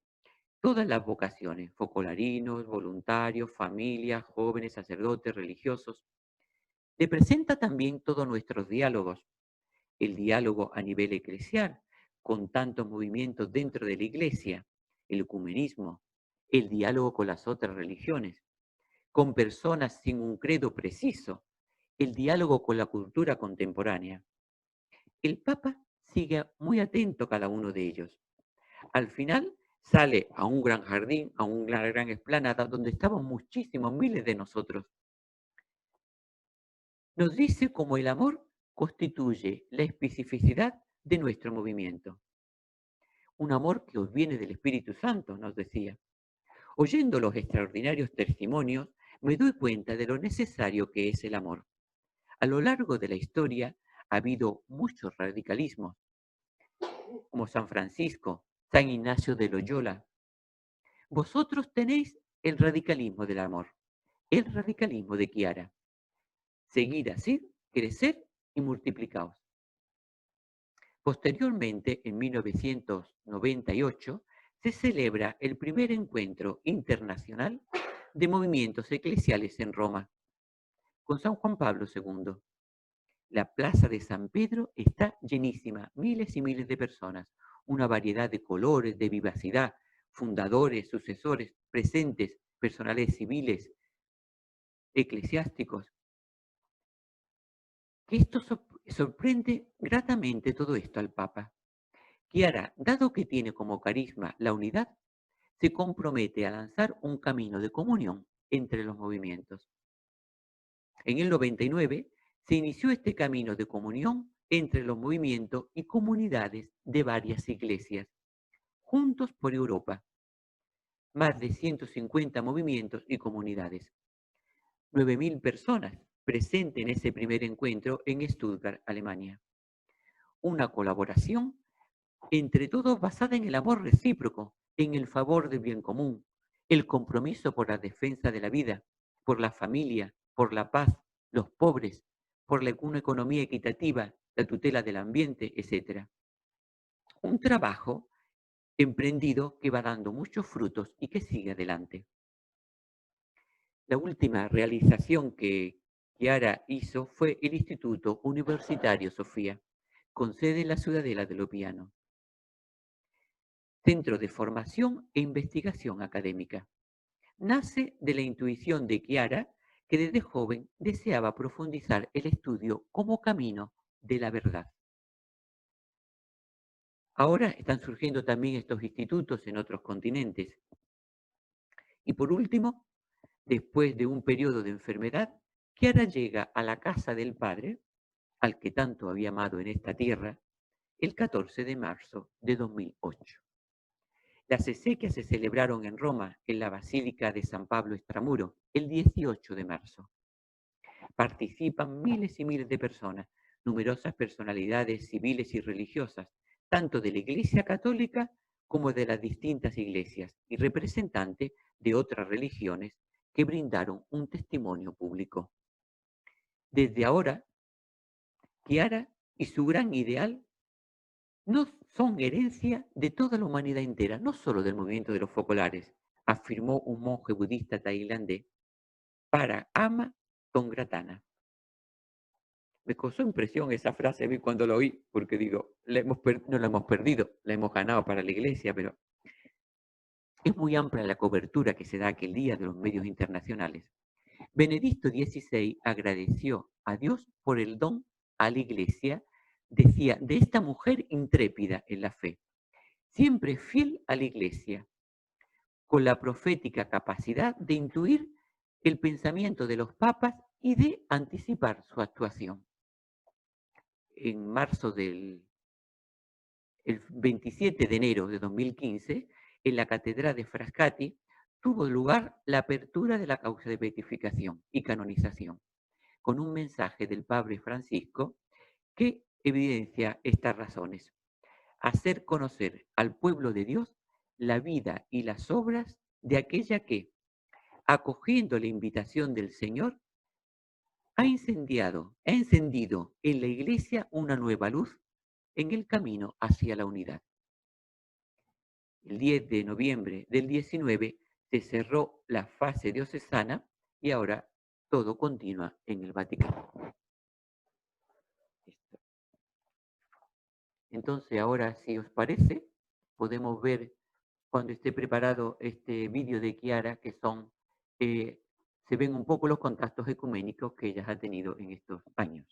todas las vocaciones, focolarinos, voluntarios, familias, jóvenes, sacerdotes, religiosos. Le presenta también todos nuestros diálogos, el diálogo a nivel eclesial, con tantos movimientos dentro de la iglesia, el ecumenismo, el diálogo con las otras religiones, con personas sin un credo preciso, el diálogo con la cultura contemporánea. El Papa sigue muy atento a cada uno de ellos. Al final sale a un gran jardín, a una gran explanada, donde estaban muchísimos, miles de nosotros. Nos dice cómo el amor constituye la especificidad de nuestro movimiento. Un amor que os viene del Espíritu Santo, nos decía. Oyendo los extraordinarios testimonios, me doy cuenta de lo necesario que es el amor. A lo largo de la historia ha habido muchos radicalismos, como San Francisco, San Ignacio de Loyola. Vosotros tenéis el radicalismo del amor, el radicalismo de Chiara. Seguid así, crecer y multiplicaos. Posteriormente, en 1998, se celebra el primer encuentro internacional de movimientos eclesiales en Roma, con San Juan Pablo II. La plaza de San Pedro está llenísima, miles y miles de personas, una variedad de colores, de vivacidad, fundadores, sucesores, presentes, personales civiles, eclesiásticos. Que esto sorprende gratamente todo esto al Papa. Chiara, dado que tiene como carisma la unidad, se compromete a lanzar un camino de comunión entre los movimientos. En el 99 se inició este camino de comunión entre los movimientos y comunidades de varias iglesias, juntos por Europa. Más de 150 movimientos y comunidades. 9.000 personas presentes en ese primer encuentro en Stuttgart, Alemania. Una colaboración entre todos basada en el amor recíproco, en el favor del bien común, el compromiso por la defensa de la vida, por la familia, por la paz, los pobres, por una economía equitativa, la tutela del ambiente, etc. Un trabajo emprendido que va dando muchos frutos y que sigue adelante. La última realización que Chiara hizo fue el Instituto Universitario Sofía, con sede en la Ciudadela de Lopiano. Centro de Formación e Investigación Académica. Nace de la intuición de Chiara, que desde joven deseaba profundizar el estudio como camino de la verdad. Ahora están surgiendo también estos institutos en otros continentes. Y por último, después de un periodo de enfermedad, Chiara llega a la casa del Padre, al que tanto había amado en esta tierra, el 14 de marzo de 2008. Las exequias se celebraron en Roma, en la Basílica de San Pablo Extramuro, el 18 de marzo. Participan miles y miles de personas, numerosas personalidades civiles y religiosas, tanto de la Iglesia Católica como de las distintas iglesias y representantes de otras religiones que brindaron un testimonio público. Desde ahora, Chiara y su gran ideal no son herencia de toda la humanidad entera, no solo del movimiento de los focolares, afirmó un monje budista tailandés para Ama Tongratana. Me causó impresión esa frase a mí cuando lo oí, porque digo, no la hemos perdido, la hemos ganado para la iglesia, pero es muy amplia la cobertura que se da aquel día de los medios internacionales. Benedicto XVI agradeció a Dios por el don a la iglesia, decía, de esta mujer intrépida en la fe, siempre fiel a la iglesia, con la profética capacidad de intuir el pensamiento de los papas y de anticipar su actuación. En marzo el 27 de enero de 2015, en la Catedral de Frascati, tuvo lugar la apertura de la causa de beatificación y canonización, con un mensaje del Padre Francisco que evidencia estas razones: hacer conocer al pueblo de Dios la vida y las obras de aquella que, acogiendo la invitación del Señor, ha encendido en la Iglesia una nueva luz en el camino hacia la unidad. El 10 de noviembre del 19 se cerró la fase diocesana y ahora todo continúa en el Vaticano. Entonces, ahora, si os parece, podemos ver cuando esté preparado este vídeo de Chiara, que son, se ven un poco los contactos ecuménicos que ella ha tenido en estos años.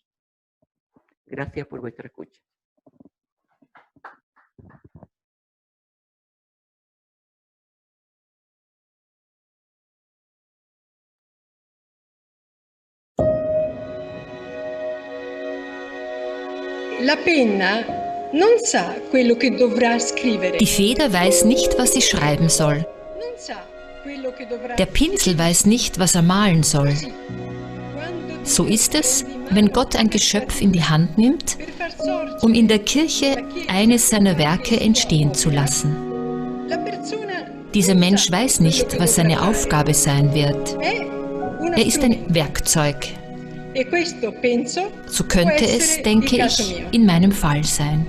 Gracias por vuestra escucha. La penna non sa quello che dovrà scrivere. Die Feder weiß nicht, was sie schreiben soll. Non sa quello che dovrà Der Pinsel weiß nicht, was er malen soll. So ist es, wenn Gott ein Geschöpf in die Hand nimmt, um in der Kirche eines seiner Werke entstehen zu lassen. Dieser Mensch weiß nicht, was seine Aufgabe sein wird. Er ist ein Werkzeug. So könnte es, denke ich, in meinem Fall sein.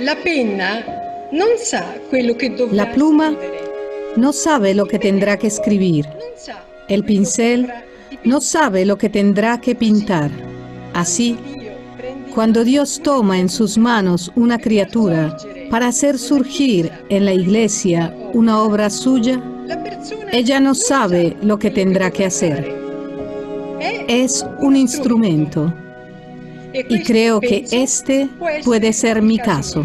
La pluma no sabe lo que tendrá que escribir. El pincel no sabe lo que tendrá que pintar. Así, cuando Dios toma en sus manos una criatura para hacer surgir en la iglesia una obra suya, ella no sabe lo que tendrá que hacer. Es un instrumento. Y creo que este puede ser mi caso.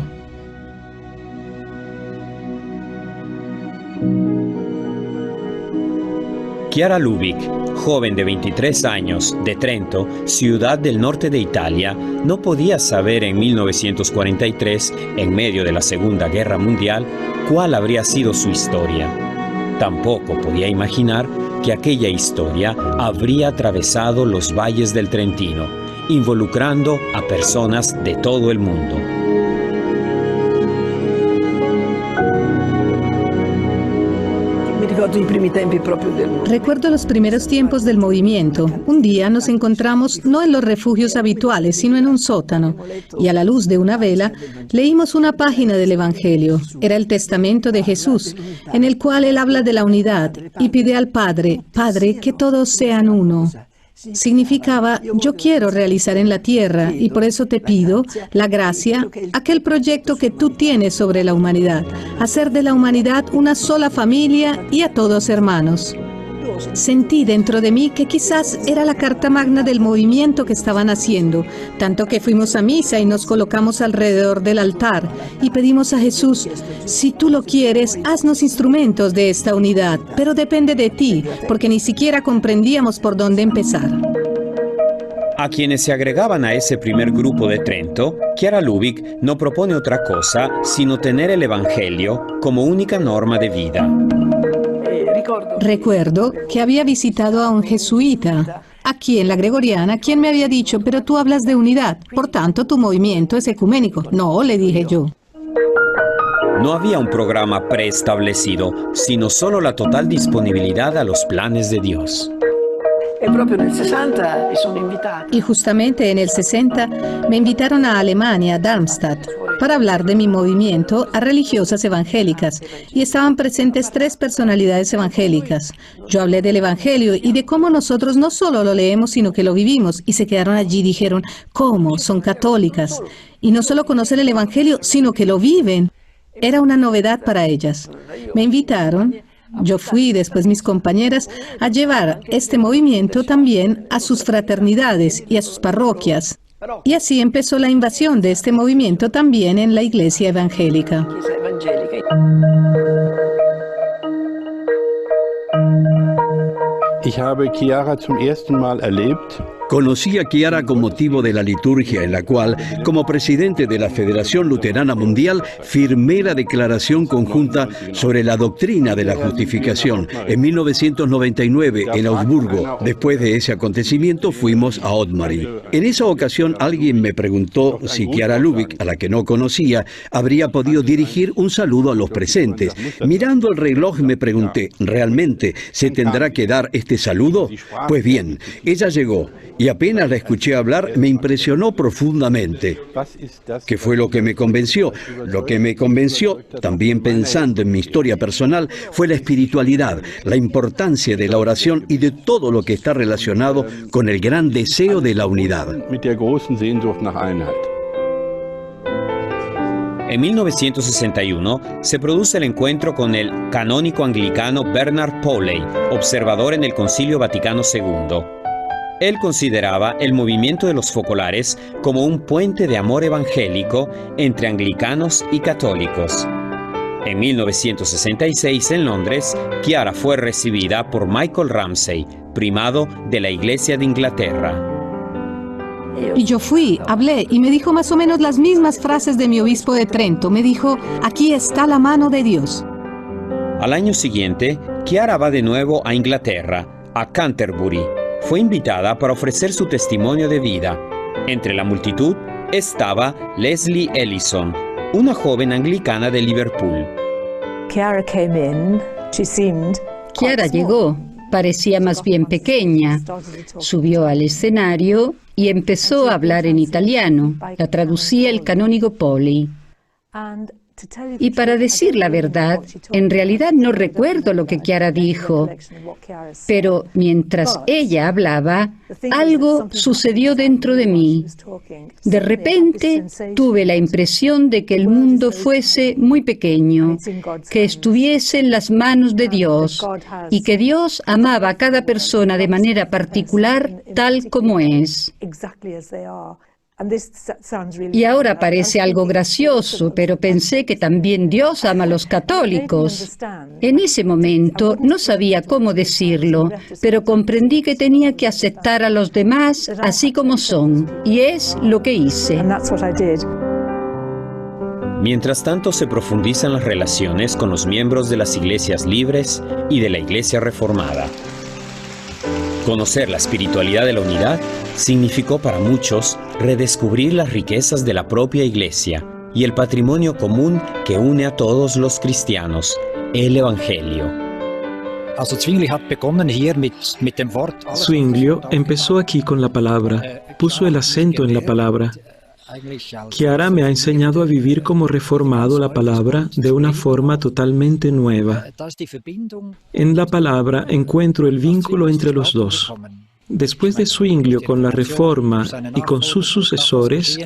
Chiara Lubich, joven de 23 años, de Trento, ciudad del norte de Italia, no podía saber en 1943, en medio de la Segunda Guerra Mundial, cuál habría sido su historia. Tampoco podía imaginar que aquella historia habría atravesado los valles del Trentino, involucrando a personas de todo el mundo. Recuerdo los primeros tiempos del movimiento. Un día nos encontramos no en los refugios habituales, sino en un sótano, y a la luz de una vela leímos una página del Evangelio. Era el testamento de Jesús, en el cual él habla de la unidad y pide al Padre, Padre, que todos sean uno. Significaba, yo quiero realizar en la tierra y por eso te pido la gracia, aquel proyecto que tú tienes sobre la humanidad, hacer de la humanidad una sola familia y a todos hermanos. Sentí dentro de mí que quizás era la carta magna del movimiento que estaban haciendo, tanto que fuimos a misa y nos colocamos alrededor del altar y pedimos a Jesús, si tú lo quieres, haznos instrumentos de esta unidad, pero depende de ti, porque ni siquiera comprendíamos por dónde empezar. A quienes se agregaban a ese primer grupo de Trento, Chiara Lubich no propone otra cosa sino tener el Evangelio como única norma de vida. Recuerdo que había visitado a un jesuita aquí en la Gregoriana, quien me había dicho, pero tú hablas de unidad, por tanto tu movimiento es ecuménico. No, le dije yo. No había un programa preestablecido, sino solo la total disponibilidad a los planes de Dios. Y justamente en el 60 me invitaron a Alemania, a Darmstadt, para hablar de mi movimiento a religiosas evangélicas, y estaban presentes 3 personalidades evangélicas. Yo hablé del Evangelio y de cómo nosotros no solo lo leemos, sino que lo vivimos, y se quedaron allí y dijeron, ¿cómo? Son católicas. Y no solo conocen el Evangelio, sino que lo viven. Era una novedad para ellas. Me invitaron Yo fui, después mis compañeras, a llevar este movimiento también a sus fraternidades y a sus parroquias. Y así empezó la invasión de este movimiento también en la iglesia evangélica. Ich habe Chiara zum ersten Mal erlebt. Conocí a Chiara con motivo de la liturgia en la cual, como presidente de la Federación Luterana Mundial, firmé la declaración conjunta sobre la doctrina de la justificación en 1999 en Augsburgo. Después de ese acontecimiento fuimos a Otmari. En esa ocasión alguien me preguntó si Chiara Lubich, a la que no conocía, habría podido dirigir un saludo a los presentes. Mirando el reloj me pregunté, ¿realmente se tendrá que dar este saludo? Pues bien, ella llegó. Y apenas la escuché hablar, me impresionó profundamente. ¿Qué fue lo que me convenció? Lo que me convenció, también pensando en mi historia personal, fue la espiritualidad, la importancia de la oración y de todo lo que está relacionado con el gran deseo de la unidad. En 1961 se produce el encuentro con el canónigo anglicano Bernard Powley, observador en el Concilio Vaticano II. Él consideraba el movimiento de los focolares como un puente de amor evangélico entre anglicanos y católicos. En 1966, en Londres, Chiara fue recibida por Michael Ramsey, primado de la Iglesia de Inglaterra. Y yo fui, hablé y me dijo más o menos las mismas frases de mi obispo de Trento. Me dijo, aquí está la mano de Dios. Al año siguiente, Chiara va de nuevo a Inglaterra, a Canterbury. Fue invitada para ofrecer su testimonio de vida. Entre la multitud estaba Leslie Ellison, una joven anglicana de Liverpool. Chiara llegó, parecía más bien pequeña. Subió al escenario y empezó a hablar en italiano. La traducía el canónigo Powley. Y para decir la verdad, en realidad no recuerdo lo que Chiara dijo, pero mientras ella hablaba, algo sucedió dentro de mí. De repente tuve la impresión de que el mundo fuese muy pequeño, que estuviese en las manos de Dios y que Dios amaba a cada persona de manera particular tal como es. Y ahora parece algo gracioso, pero pensé que también Dios ama a los católicos. En ese momento no sabía cómo decirlo, pero comprendí que tenía que aceptar a los demás así como son, y es lo que hice. Mientras tanto, se profundizan las relaciones con los miembros de las iglesias libres y de la Iglesia Reformada. Conocer la espiritualidad de la unidad significó para muchos redescubrir las riquezas de la propia Iglesia y el patrimonio común que une a todos los cristianos, el Evangelio. Zwinglio empezó aquí con la palabra, puso el acento en la palabra. Chiara me ha enseñado a vivir como reformado la palabra de una forma totalmente nueva. En la palabra encuentro el vínculo entre los dos. Después de Zwinglio con la Reforma y con sus sucesores,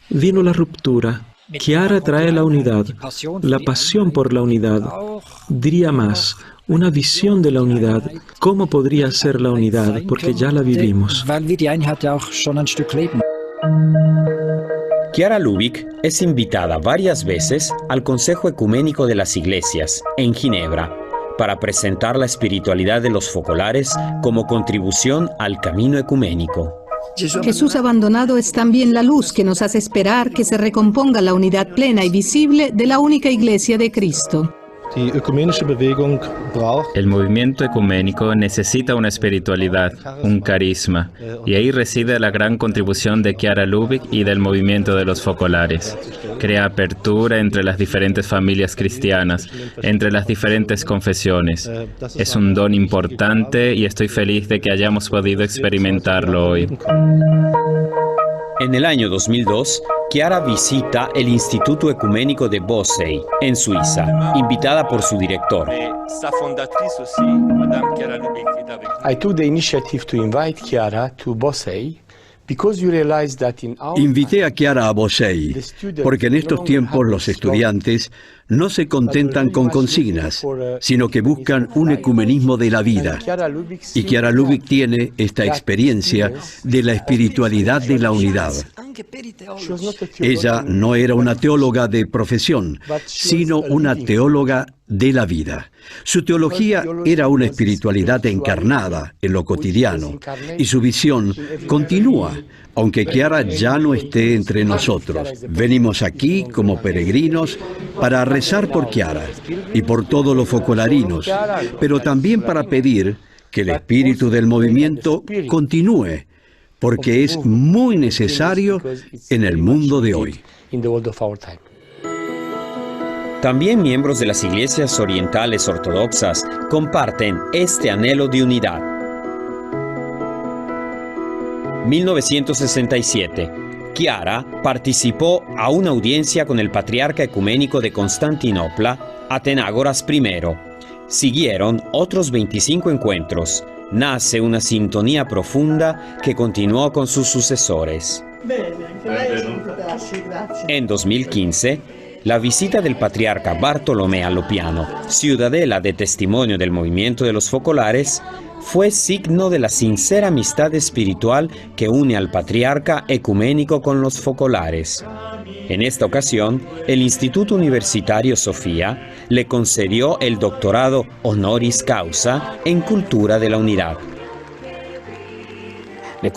vino la ruptura. Chiara trae la unidad, la pasión por la unidad. Diría más, una visión de la unidad. ¿Cómo podría ser la unidad? Porque ya la vivimos. Chiara Lubich es invitada varias veces al Consejo Ecuménico de las Iglesias, en Ginebra, para presentar la espiritualidad de los focolares como contribución al camino ecuménico. Jesús abandonado es también la luz que nos hace esperar que se recomponga la unidad plena y visible de la única Iglesia de Cristo. El movimiento ecuménico necesita una espiritualidad, un carisma, y ahí reside la gran contribución de Chiara Lubich y del movimiento de los focolares. Crea apertura entre las diferentes familias cristianas, entre las diferentes confesiones. Es un don importante y estoy feliz de que hayamos podido experimentarlo hoy. En el año 2002, Chiara visita el Instituto Ecuménico de Bossey, en Suiza, invitada por su director. I took the initiative to invite Chiara to Bossey Invité a Chiara a Bossey porque en estos tiempos los estudiantes no se contentan con consignas, sino que buscan un ecumenismo de la vida. Y Chiara Lubich tiene esta experiencia de la espiritualidad de la unidad. Ella no era una teóloga de profesión, sino una teóloga de la vida. Su teología era una espiritualidad encarnada en lo cotidiano, y su visión continúa, aunque Chiara ya no esté entre nosotros. Venimos aquí como peregrinos para rezar por Chiara y por todos los focolarinos, pero también para pedir que el espíritu del movimiento continúe, porque es muy necesario en el mundo de hoy. También miembros de las iglesias orientales ortodoxas comparten este anhelo de unidad. 1967. Chiara participó a una audiencia con el patriarca ecuménico de Constantinopla, Atenágoras I. Siguieron otros 25 encuentros. Nace una sintonía profunda que continuó con sus sucesores. En 2015, la visita del patriarca Bartolomé a Lopiano, ciudadela de testimonio del movimiento de los focolares, fue signo de la sincera amistad espiritual que une al patriarca ecuménico con los focolares. En esta ocasión, el Instituto Universitario Sofía le concedió el doctorado honoris causa en Cultura de la Unidad. El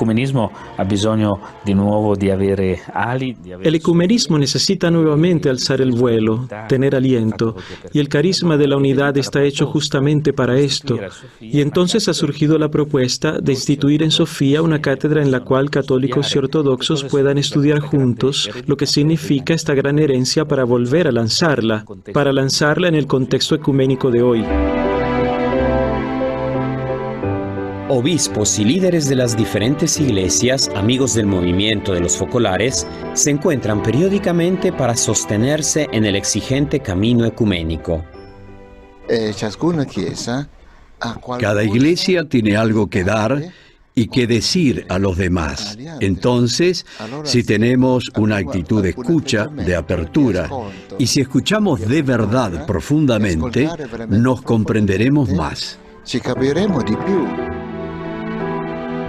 ecumenismo necesita nuevamente alzar el vuelo, tener aliento, y el carisma de la unidad está hecho justamente para esto. Y entonces ha surgido la propuesta de instituir en Sofía una cátedra en la cual católicos y ortodoxos puedan estudiar juntos lo que significa esta gran herencia para volver a lanzarla en el contexto ecuménico de hoy. Obispos y líderes de las diferentes iglesias, amigos del movimiento de los focolares, se encuentran periódicamente para sostenerse en el exigente camino ecuménico. Cada iglesia tiene algo que dar y que decir a los demás. Entonces, si tenemos una actitud de escucha, de apertura, y si escuchamos de verdad profundamente, nos comprenderemos más.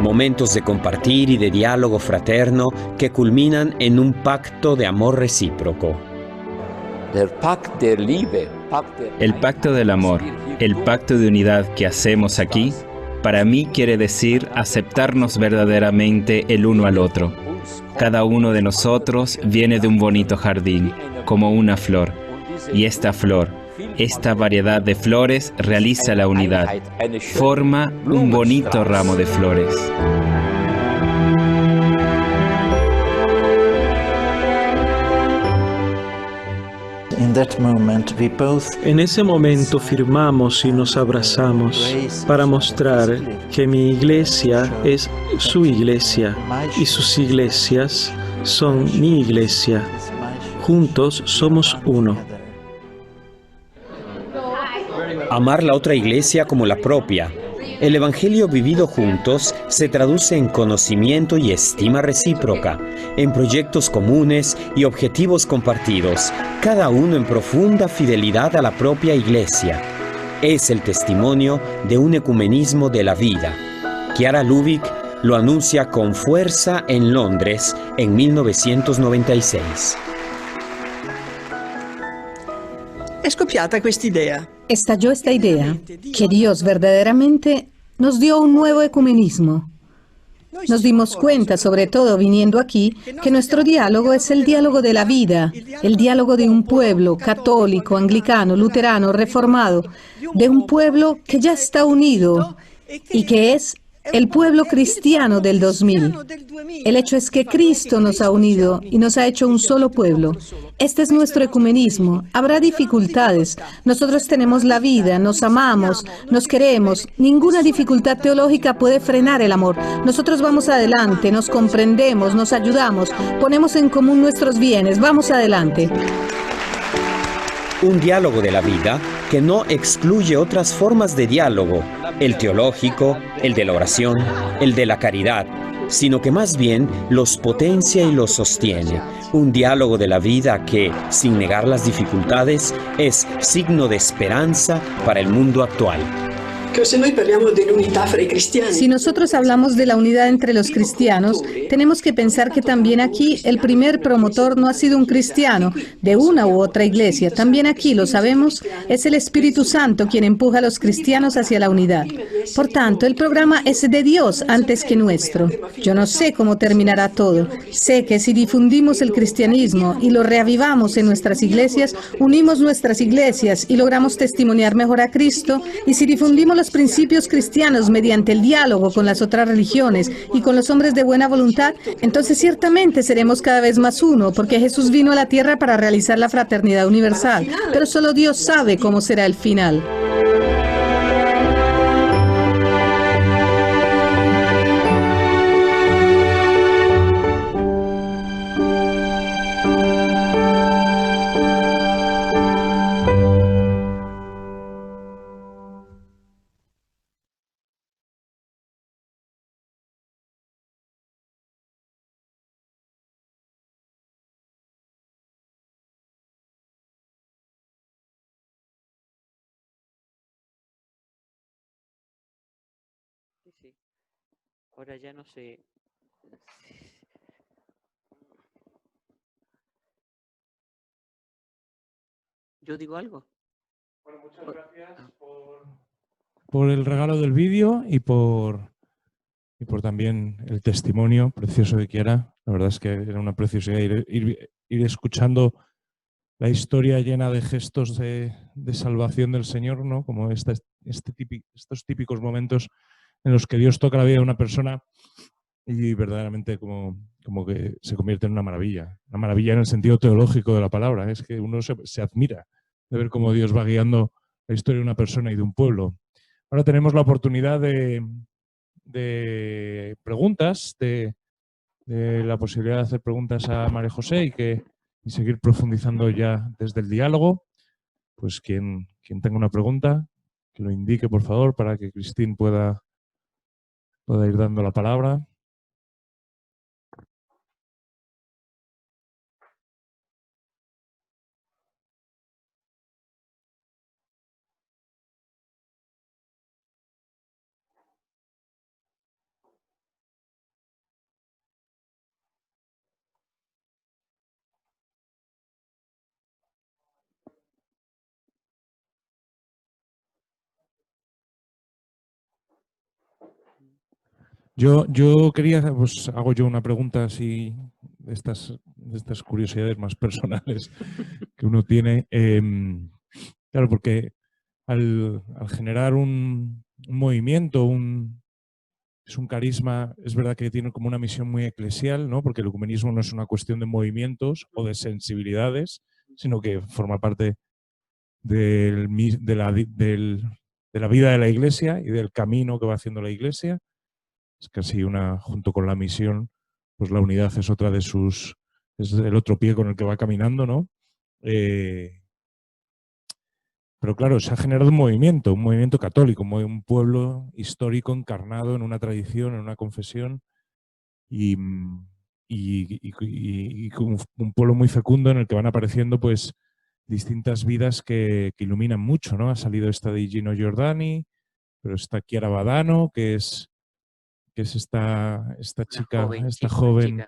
Momentos de compartir y de diálogo fraterno que culminan en un pacto de amor recíproco. El pacto del amor, el pacto de unidad que hacemos aquí, para mí quiere decir aceptarnos verdaderamente el uno al otro. Cada uno de nosotros viene de un bonito jardín, como una flor, y esta flor, esta variedad de flores realiza la unidad, forma un bonito ramo de flores. En ese momento firmamos y nos abrazamos para mostrar que mi iglesia es su iglesia y sus iglesias son mi iglesia. Juntos somos uno. Amar la otra iglesia como la propia. El evangelio vivido juntos se traduce en conocimiento y estima recíproca, en proyectos comunes y objetivos compartidos, cada uno en profunda fidelidad a la propia iglesia. Es el testimonio de un ecumenismo de la vida. Chiara Lubich lo anuncia con fuerza en Londres en 1996. Estalló esta idea, que Dios verdaderamente nos dio un nuevo ecumenismo. Nos dimos cuenta, sobre todo viniendo aquí, que nuestro diálogo es el diálogo de la vida, el diálogo de un pueblo católico, anglicano, luterano, reformado, de un pueblo que ya está unido y que es el pueblo cristiano del 2000. El hecho es que Cristo nos ha unido y nos ha hecho un solo pueblo. Este es nuestro ecumenismo. Habrá dificultades. Nosotros tenemos la vida, nos amamos, nos queremos. Ninguna dificultad teológica puede frenar el amor. Nosotros vamos adelante, nos comprendemos, nos ayudamos, ponemos en común nuestros bienes. Vamos adelante. Un diálogo de la vida que no excluye otras formas de diálogo, el teológico, el de la oración, el de la caridad, sino que más bien los potencia y los sostiene. Un diálogo de la vida que, sin negar las dificultades, es signo de esperanza para el mundo actual. Si nosotros hablamos de la unidad entre los cristianos, tenemos que pensar que también aquí el primer promotor no ha sido un cristiano de una u otra iglesia. También aquí, lo sabemos, es el Espíritu Santo quien empuja a los cristianos hacia la unidad. Por tanto, el programa es de Dios antes que nuestro. Yo no sé cómo terminará todo. Sé que si difundimos el cristianismo y lo reavivamos en nuestras iglesias, unimos nuestras iglesias y logramos testimoniar mejor a Cristo, y si difundimos los principios cristianos mediante el diálogo con las otras religiones y con los hombres de buena voluntad, entonces ciertamente seremos cada vez más uno, porque Jesús vino a la tierra para realizar la fraternidad universal, pero solo Dios sabe cómo será el final. Sí. Ahora ya no sé. ¿Yo digo algo? Bueno, muchas gracias por el regalo del vídeo y por también el testimonio precioso de Chiara. La verdad es que era una preciosidad ir escuchando la historia llena de gestos de salvación del Señor, ¿no? Como estos típicos momentos en los que Dios toca la vida de una persona y verdaderamente como que se convierte en una maravilla en el sentido teológico de la palabra. Es que uno se admira de ver cómo Dios va guiando la historia de una persona y de un pueblo. Ahora tenemos la oportunidad de preguntas, de la posibilidad de hacer preguntas a María José y seguir profundizando ya desde el diálogo. Pues quien tenga una pregunta, que lo indique, por favor, para que Cristín pueda ir dando la palabra. Yo quería, pues hago yo una pregunta así, de estas curiosidades más personales que uno tiene. Claro, porque al generar un movimiento, es un carisma, es verdad que tiene como una misión muy eclesial, ¿no? Porque el ecumenismo no es una cuestión de movimientos o de sensibilidades, sino que forma parte de la vida de la Iglesia y del camino que va haciendo la Iglesia. Es casi junto con la misión, pues la unidad es otra de es el otro pie con el que va caminando, ¿no? Pero claro, se ha generado un movimiento católico, un pueblo histórico encarnado en una tradición, en una confesión y un pueblo muy fecundo en el que van apareciendo pues distintas vidas que iluminan mucho, ¿no? Ha salido esta de Gino Giordani, pero está Chiara Badano, que es esta chica, esta joven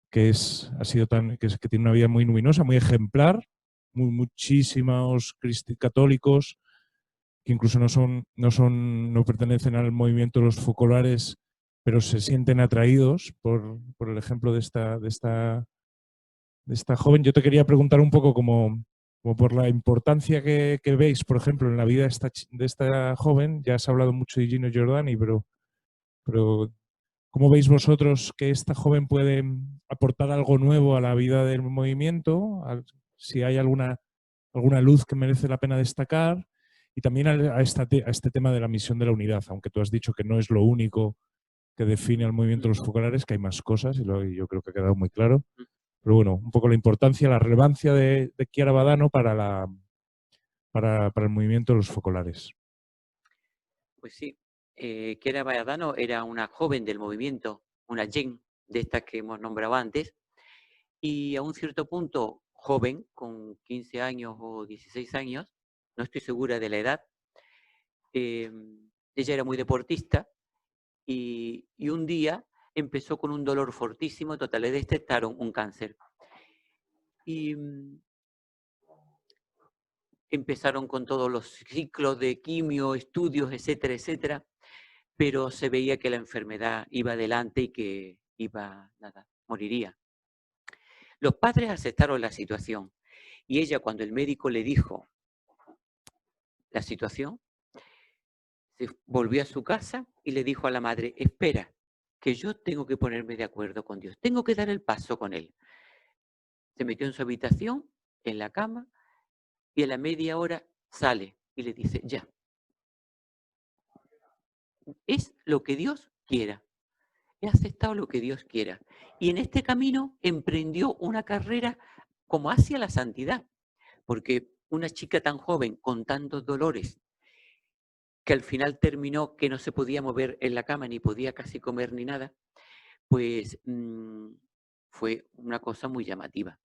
que tiene una vida muy luminosa, muy ejemplar, muchísimos católicos que incluso no pertenecen al movimiento de los focolares, pero se sienten atraídos por el ejemplo de esta joven. Yo te quería preguntar un poco como por la importancia que veis, por ejemplo, en la vida de esta joven. Ya has hablado mucho de Gino Giordani, pero ¿cómo veis vosotros que esta joven puede aportar algo nuevo a la vida del movimiento? Si hay alguna luz que merece la pena destacar. Y también a este tema de la misión de la unidad, aunque tú has dicho que no es lo único que define al movimiento de los focolares, que hay más cosas y yo creo que ha quedado muy claro. Pero bueno, un poco la importancia, la relevancia de Chiara Badano para el movimiento de los focolares. Pues sí, Chiara Badano era una joven del movimiento, una Jen de estas que hemos nombrado antes, y a un cierto punto, joven, con 15 años o 16 años, no estoy segura de la edad, ella era muy deportista y un día empezó con un dolor fortísimo, total, le detectaron un cáncer. Y empezaron con todos los ciclos de quimio, estudios, etcétera, etcétera, pero se veía que la enfermedad iba adelante y que moriría. Los padres aceptaron la situación y ella, cuando el médico le dijo la situación, se volvió a su casa y le dijo a la madre: espera, que yo tengo que ponerme de acuerdo con Dios, tengo que dar el paso con Él. Se metió en su habitación, en la cama, y a la media hora sale y le dice: ya, es lo que Dios quiera. He aceptado lo que Dios quiera. Y en este camino emprendió una carrera como hacia la santidad, porque una chica tan joven, con tantos dolores, que al final terminó que no se podía mover en la cama, ni podía casi comer ni nada, pues fue una cosa muy llamativa.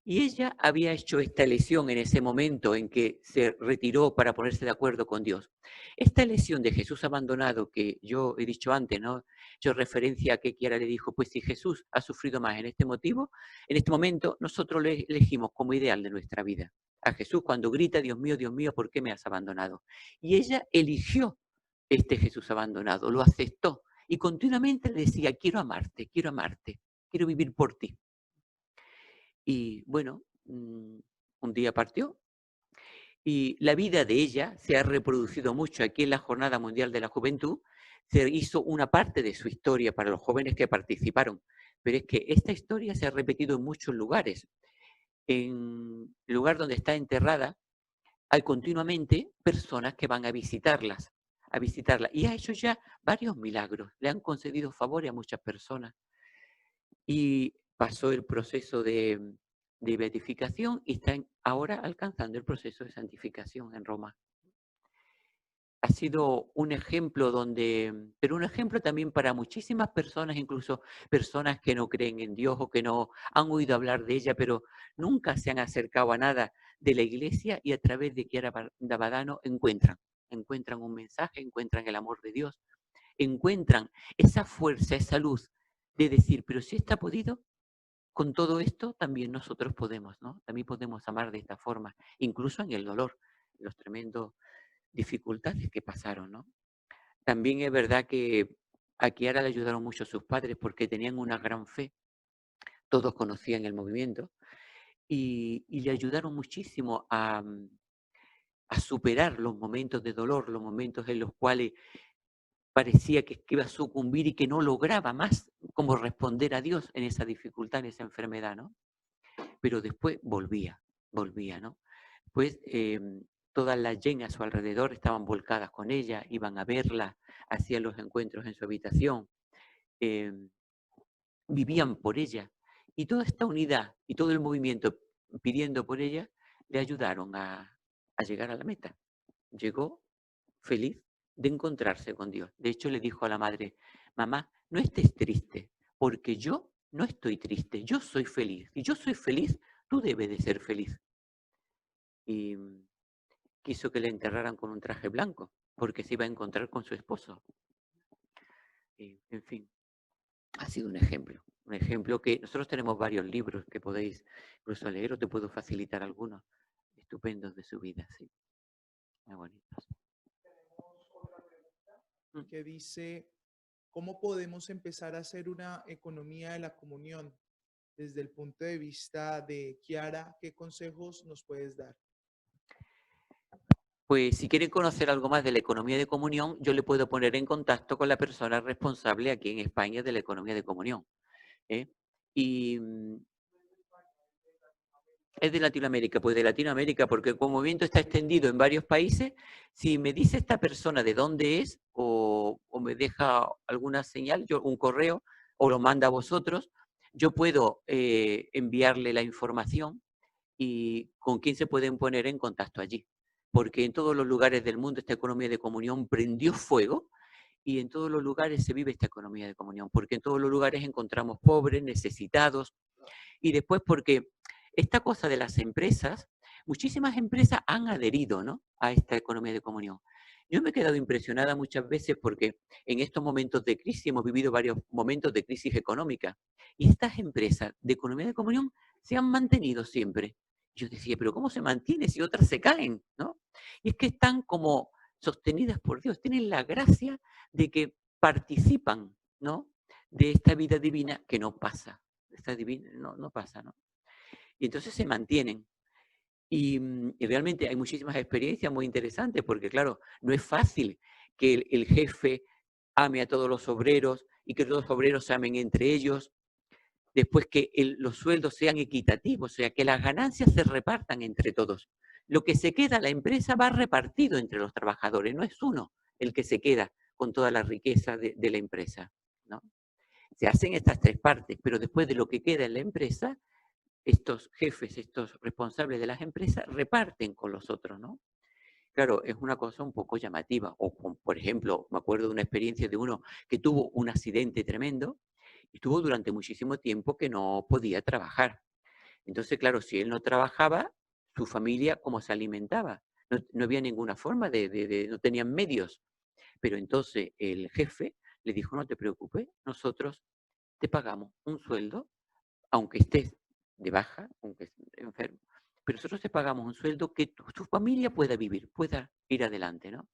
Y ella había hecho esta elección en ese momento en que se retiró para ponerse de acuerdo con Dios. Esta elección de Jesús abandonado que yo he dicho antes, ¿no? Yo referencia a que Chiara le dijo, pues si Jesús ha sufrido más en este momento, nosotros le elegimos como ideal de nuestra vida. A Jesús cuando grita: Dios mío, ¿por qué me has abandonado? Y ella eligió este Jesús abandonado, lo aceptó y continuamente le decía: quiero amarte, quiero vivir por ti. Y bueno, un día partió y la vida de ella se ha reproducido mucho aquí en la Jornada Mundial de la Juventud. Se hizo una parte de su historia para los jóvenes que participaron, pero es que esta historia se ha repetido en muchos lugares. En el lugar donde está enterrada hay continuamente personas que van a visitarla y ha hecho ya varios milagros, le han concedido favores a muchas personas y pasó el proceso de beatificación y está ahora alcanzando el proceso de santificación en Roma. Ha sido un ejemplo pero un ejemplo también para muchísimas personas, incluso personas que no creen en Dios o que no han oído hablar de ella, pero nunca se han acercado a nada de la Iglesia y a través de Chiara Badano encuentran un mensaje, encuentran el amor de Dios, encuentran esa fuerza, esa luz de decir, pero si esta ha podido, con todo esto también nosotros podemos, ¿no? También podemos amar de esta forma, incluso en el dolor, en los tremendos dificultades que pasaron, ¿no? También es verdad que a Chiara le ayudaron mucho sus padres porque tenían una gran fe, todos conocían el movimiento y le ayudaron muchísimo a superar los momentos de dolor, los momentos en los cuales parecía que iba a sucumbir y que no lograba más cómo responder a Dios en esa dificultad, en esa enfermedad, ¿no? Pero después volvía, ¿no? Pues todas las Jen a su alrededor estaban volcadas con ella, iban a verla, hacían los encuentros en su habitación, vivían por ella. Y toda esta unidad y todo el movimiento pidiendo por ella le ayudaron a llegar a la meta. Llegó feliz de encontrarse con Dios. De hecho, le dijo a la madre: mamá, no estés triste, porque yo no estoy triste, yo soy feliz. Y yo soy feliz, tú debes de ser feliz. Y quiso que le enterraran con un traje blanco, porque se iba a encontrar con su esposo. En fin, ha sido un ejemplo que nosotros tenemos varios libros que podéis incluso leer o te puedo facilitar algunos estupendos de su vida, sí. Muy bonitos. Que dice, ¿cómo podemos empezar a hacer una economía de la comunión? Desde el punto de vista de Chiara, ¿qué consejos nos puedes dar? Pues si quieren conocer algo más de la economía de comunión, yo le puedo poner en contacto con la persona responsable aquí en España de la economía de comunión. Y es de Latinoamérica, pues de Latinoamérica, porque como el movimiento está extendido en varios países, si me dice esta persona de dónde es o me deja alguna señal, un correo, o lo manda a vosotros, yo puedo enviarle la información y con quién se pueden poner en contacto allí. Porque en todos los lugares del mundo esta economía de comunión prendió fuego y en todos los lugares se vive esta economía de comunión, porque en todos los lugares encontramos pobres, necesitados, y después porque esta cosa de las empresas, muchísimas empresas han adherido, ¿no?, a esta economía de comunión. Yo me he quedado impresionada muchas veces porque en estos momentos de crisis, hemos vivido varios momentos de crisis económica, y estas empresas de economía de comunión se han mantenido siempre. Yo decía, pero ¿cómo se mantiene si otras se caen, ¿no? Y es que están como sostenidas por Dios, tienen la gracia de que participan, ¿no?, de esta vida divina que no pasa, esta divina no pasa, ¿no? Y entonces se mantienen. Y realmente hay muchísimas experiencias muy interesantes, porque claro, no es fácil que el jefe ame a todos los obreros y que todos los obreros se amen entre ellos. Después que los sueldos sean equitativos, o sea, que las ganancias se repartan entre todos. Lo que se queda, la empresa va repartido entre los trabajadores, no es uno el que se queda con toda la riqueza de la empresa, ¿no? Se hacen estas tres partes, pero después de lo que queda en la empresa, estos jefes, estos responsables de las empresas reparten con los otros, ¿no? Claro, es una cosa un poco llamativa. O, por ejemplo, me acuerdo de una experiencia de uno que tuvo un accidente tremendo y estuvo durante muchísimo tiempo que no podía trabajar. Entonces, claro, si él no trabajaba, su familia, ¿cómo se alimentaba? No había ninguna forma no tenían medios. Pero entonces el jefe le dijo, no te preocupes, nosotros te pagamos un sueldo, aunque estés de baja, aunque estés enfermo, pero nosotros te pagamos un sueldo que tu familia pueda vivir, pueda ir adelante, ¿no?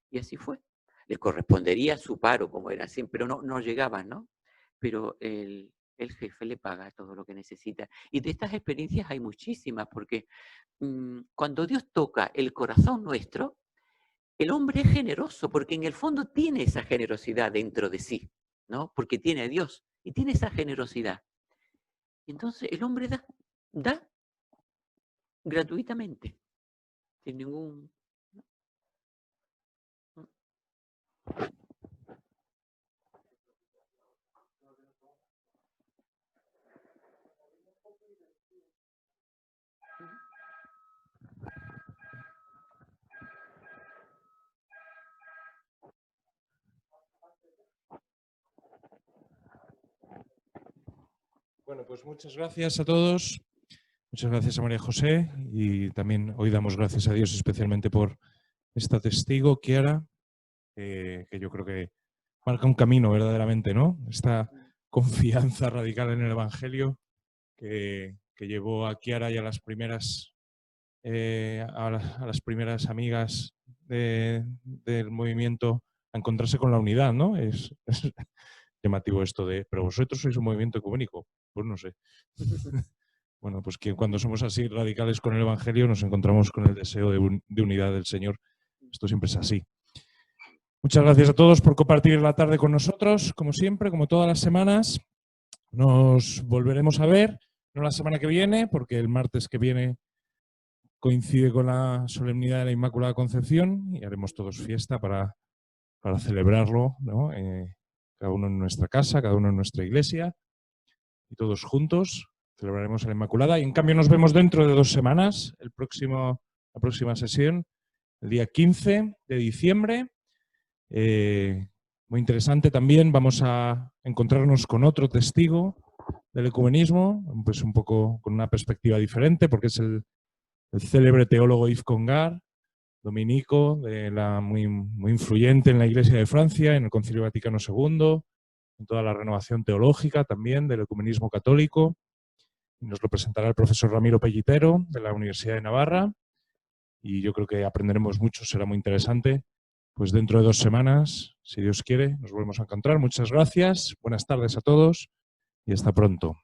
Y así fue. Le correspondería su paro, como era siempre, pero no llegaban, ¿no? Pero el jefe le paga todo lo que necesita. Y de estas experiencias hay muchísimas, porque cuando Dios toca el corazón nuestro, el hombre es generoso, porque en el fondo tiene esa generosidad dentro de sí, ¿no? Porque tiene a Dios y tiene esa generosidad. Entonces el hombre da gratuitamente, sin ningún... Bueno, pues muchas gracias a todos. Muchas gracias a María José y también hoy damos gracias a Dios especialmente por esta testigo, Chiara, que yo creo que marca un camino verdaderamente, ¿no? Esta confianza radical en el Evangelio que llevó a Chiara y a las primeras amigas del movimiento a encontrarse con la unidad, ¿no? Es llamativo esto de, pero vosotros sois un movimiento ecuménico. Pues no sé. Bueno, pues que cuando somos así radicales con el Evangelio nos encontramos con el deseo de unidad del Señor. Esto siempre es así. Muchas gracias a todos por compartir la tarde con nosotros, como siempre, como todas las semanas. Nos volveremos a ver, no la semana que viene, porque el martes que viene coincide con la solemnidad de la Inmaculada Concepción y haremos todos fiesta para celebrarlo, ¿no? Cada uno en nuestra casa, cada uno en nuestra iglesia y todos juntos celebraremos a la Inmaculada. Y en cambio nos vemos dentro de 2 semanas, la próxima sesión, el día 15 de diciembre. Muy interesante también, vamos a encontrarnos con otro testigo del ecumenismo, pues un poco con una perspectiva diferente, porque es el célebre teólogo Yves Congar, dominico, muy influyente en la Iglesia de Francia, en el Concilio Vaticano II, en toda la renovación teológica también del ecumenismo católico. Y nos lo presentará el profesor Ramiro Pellitero, de la Universidad de Navarra, y yo creo que aprenderemos mucho, será muy interesante. Pues dentro de 2 semanas, si Dios quiere, nos volvemos a encontrar. Muchas gracias, buenas tardes a todos y hasta pronto.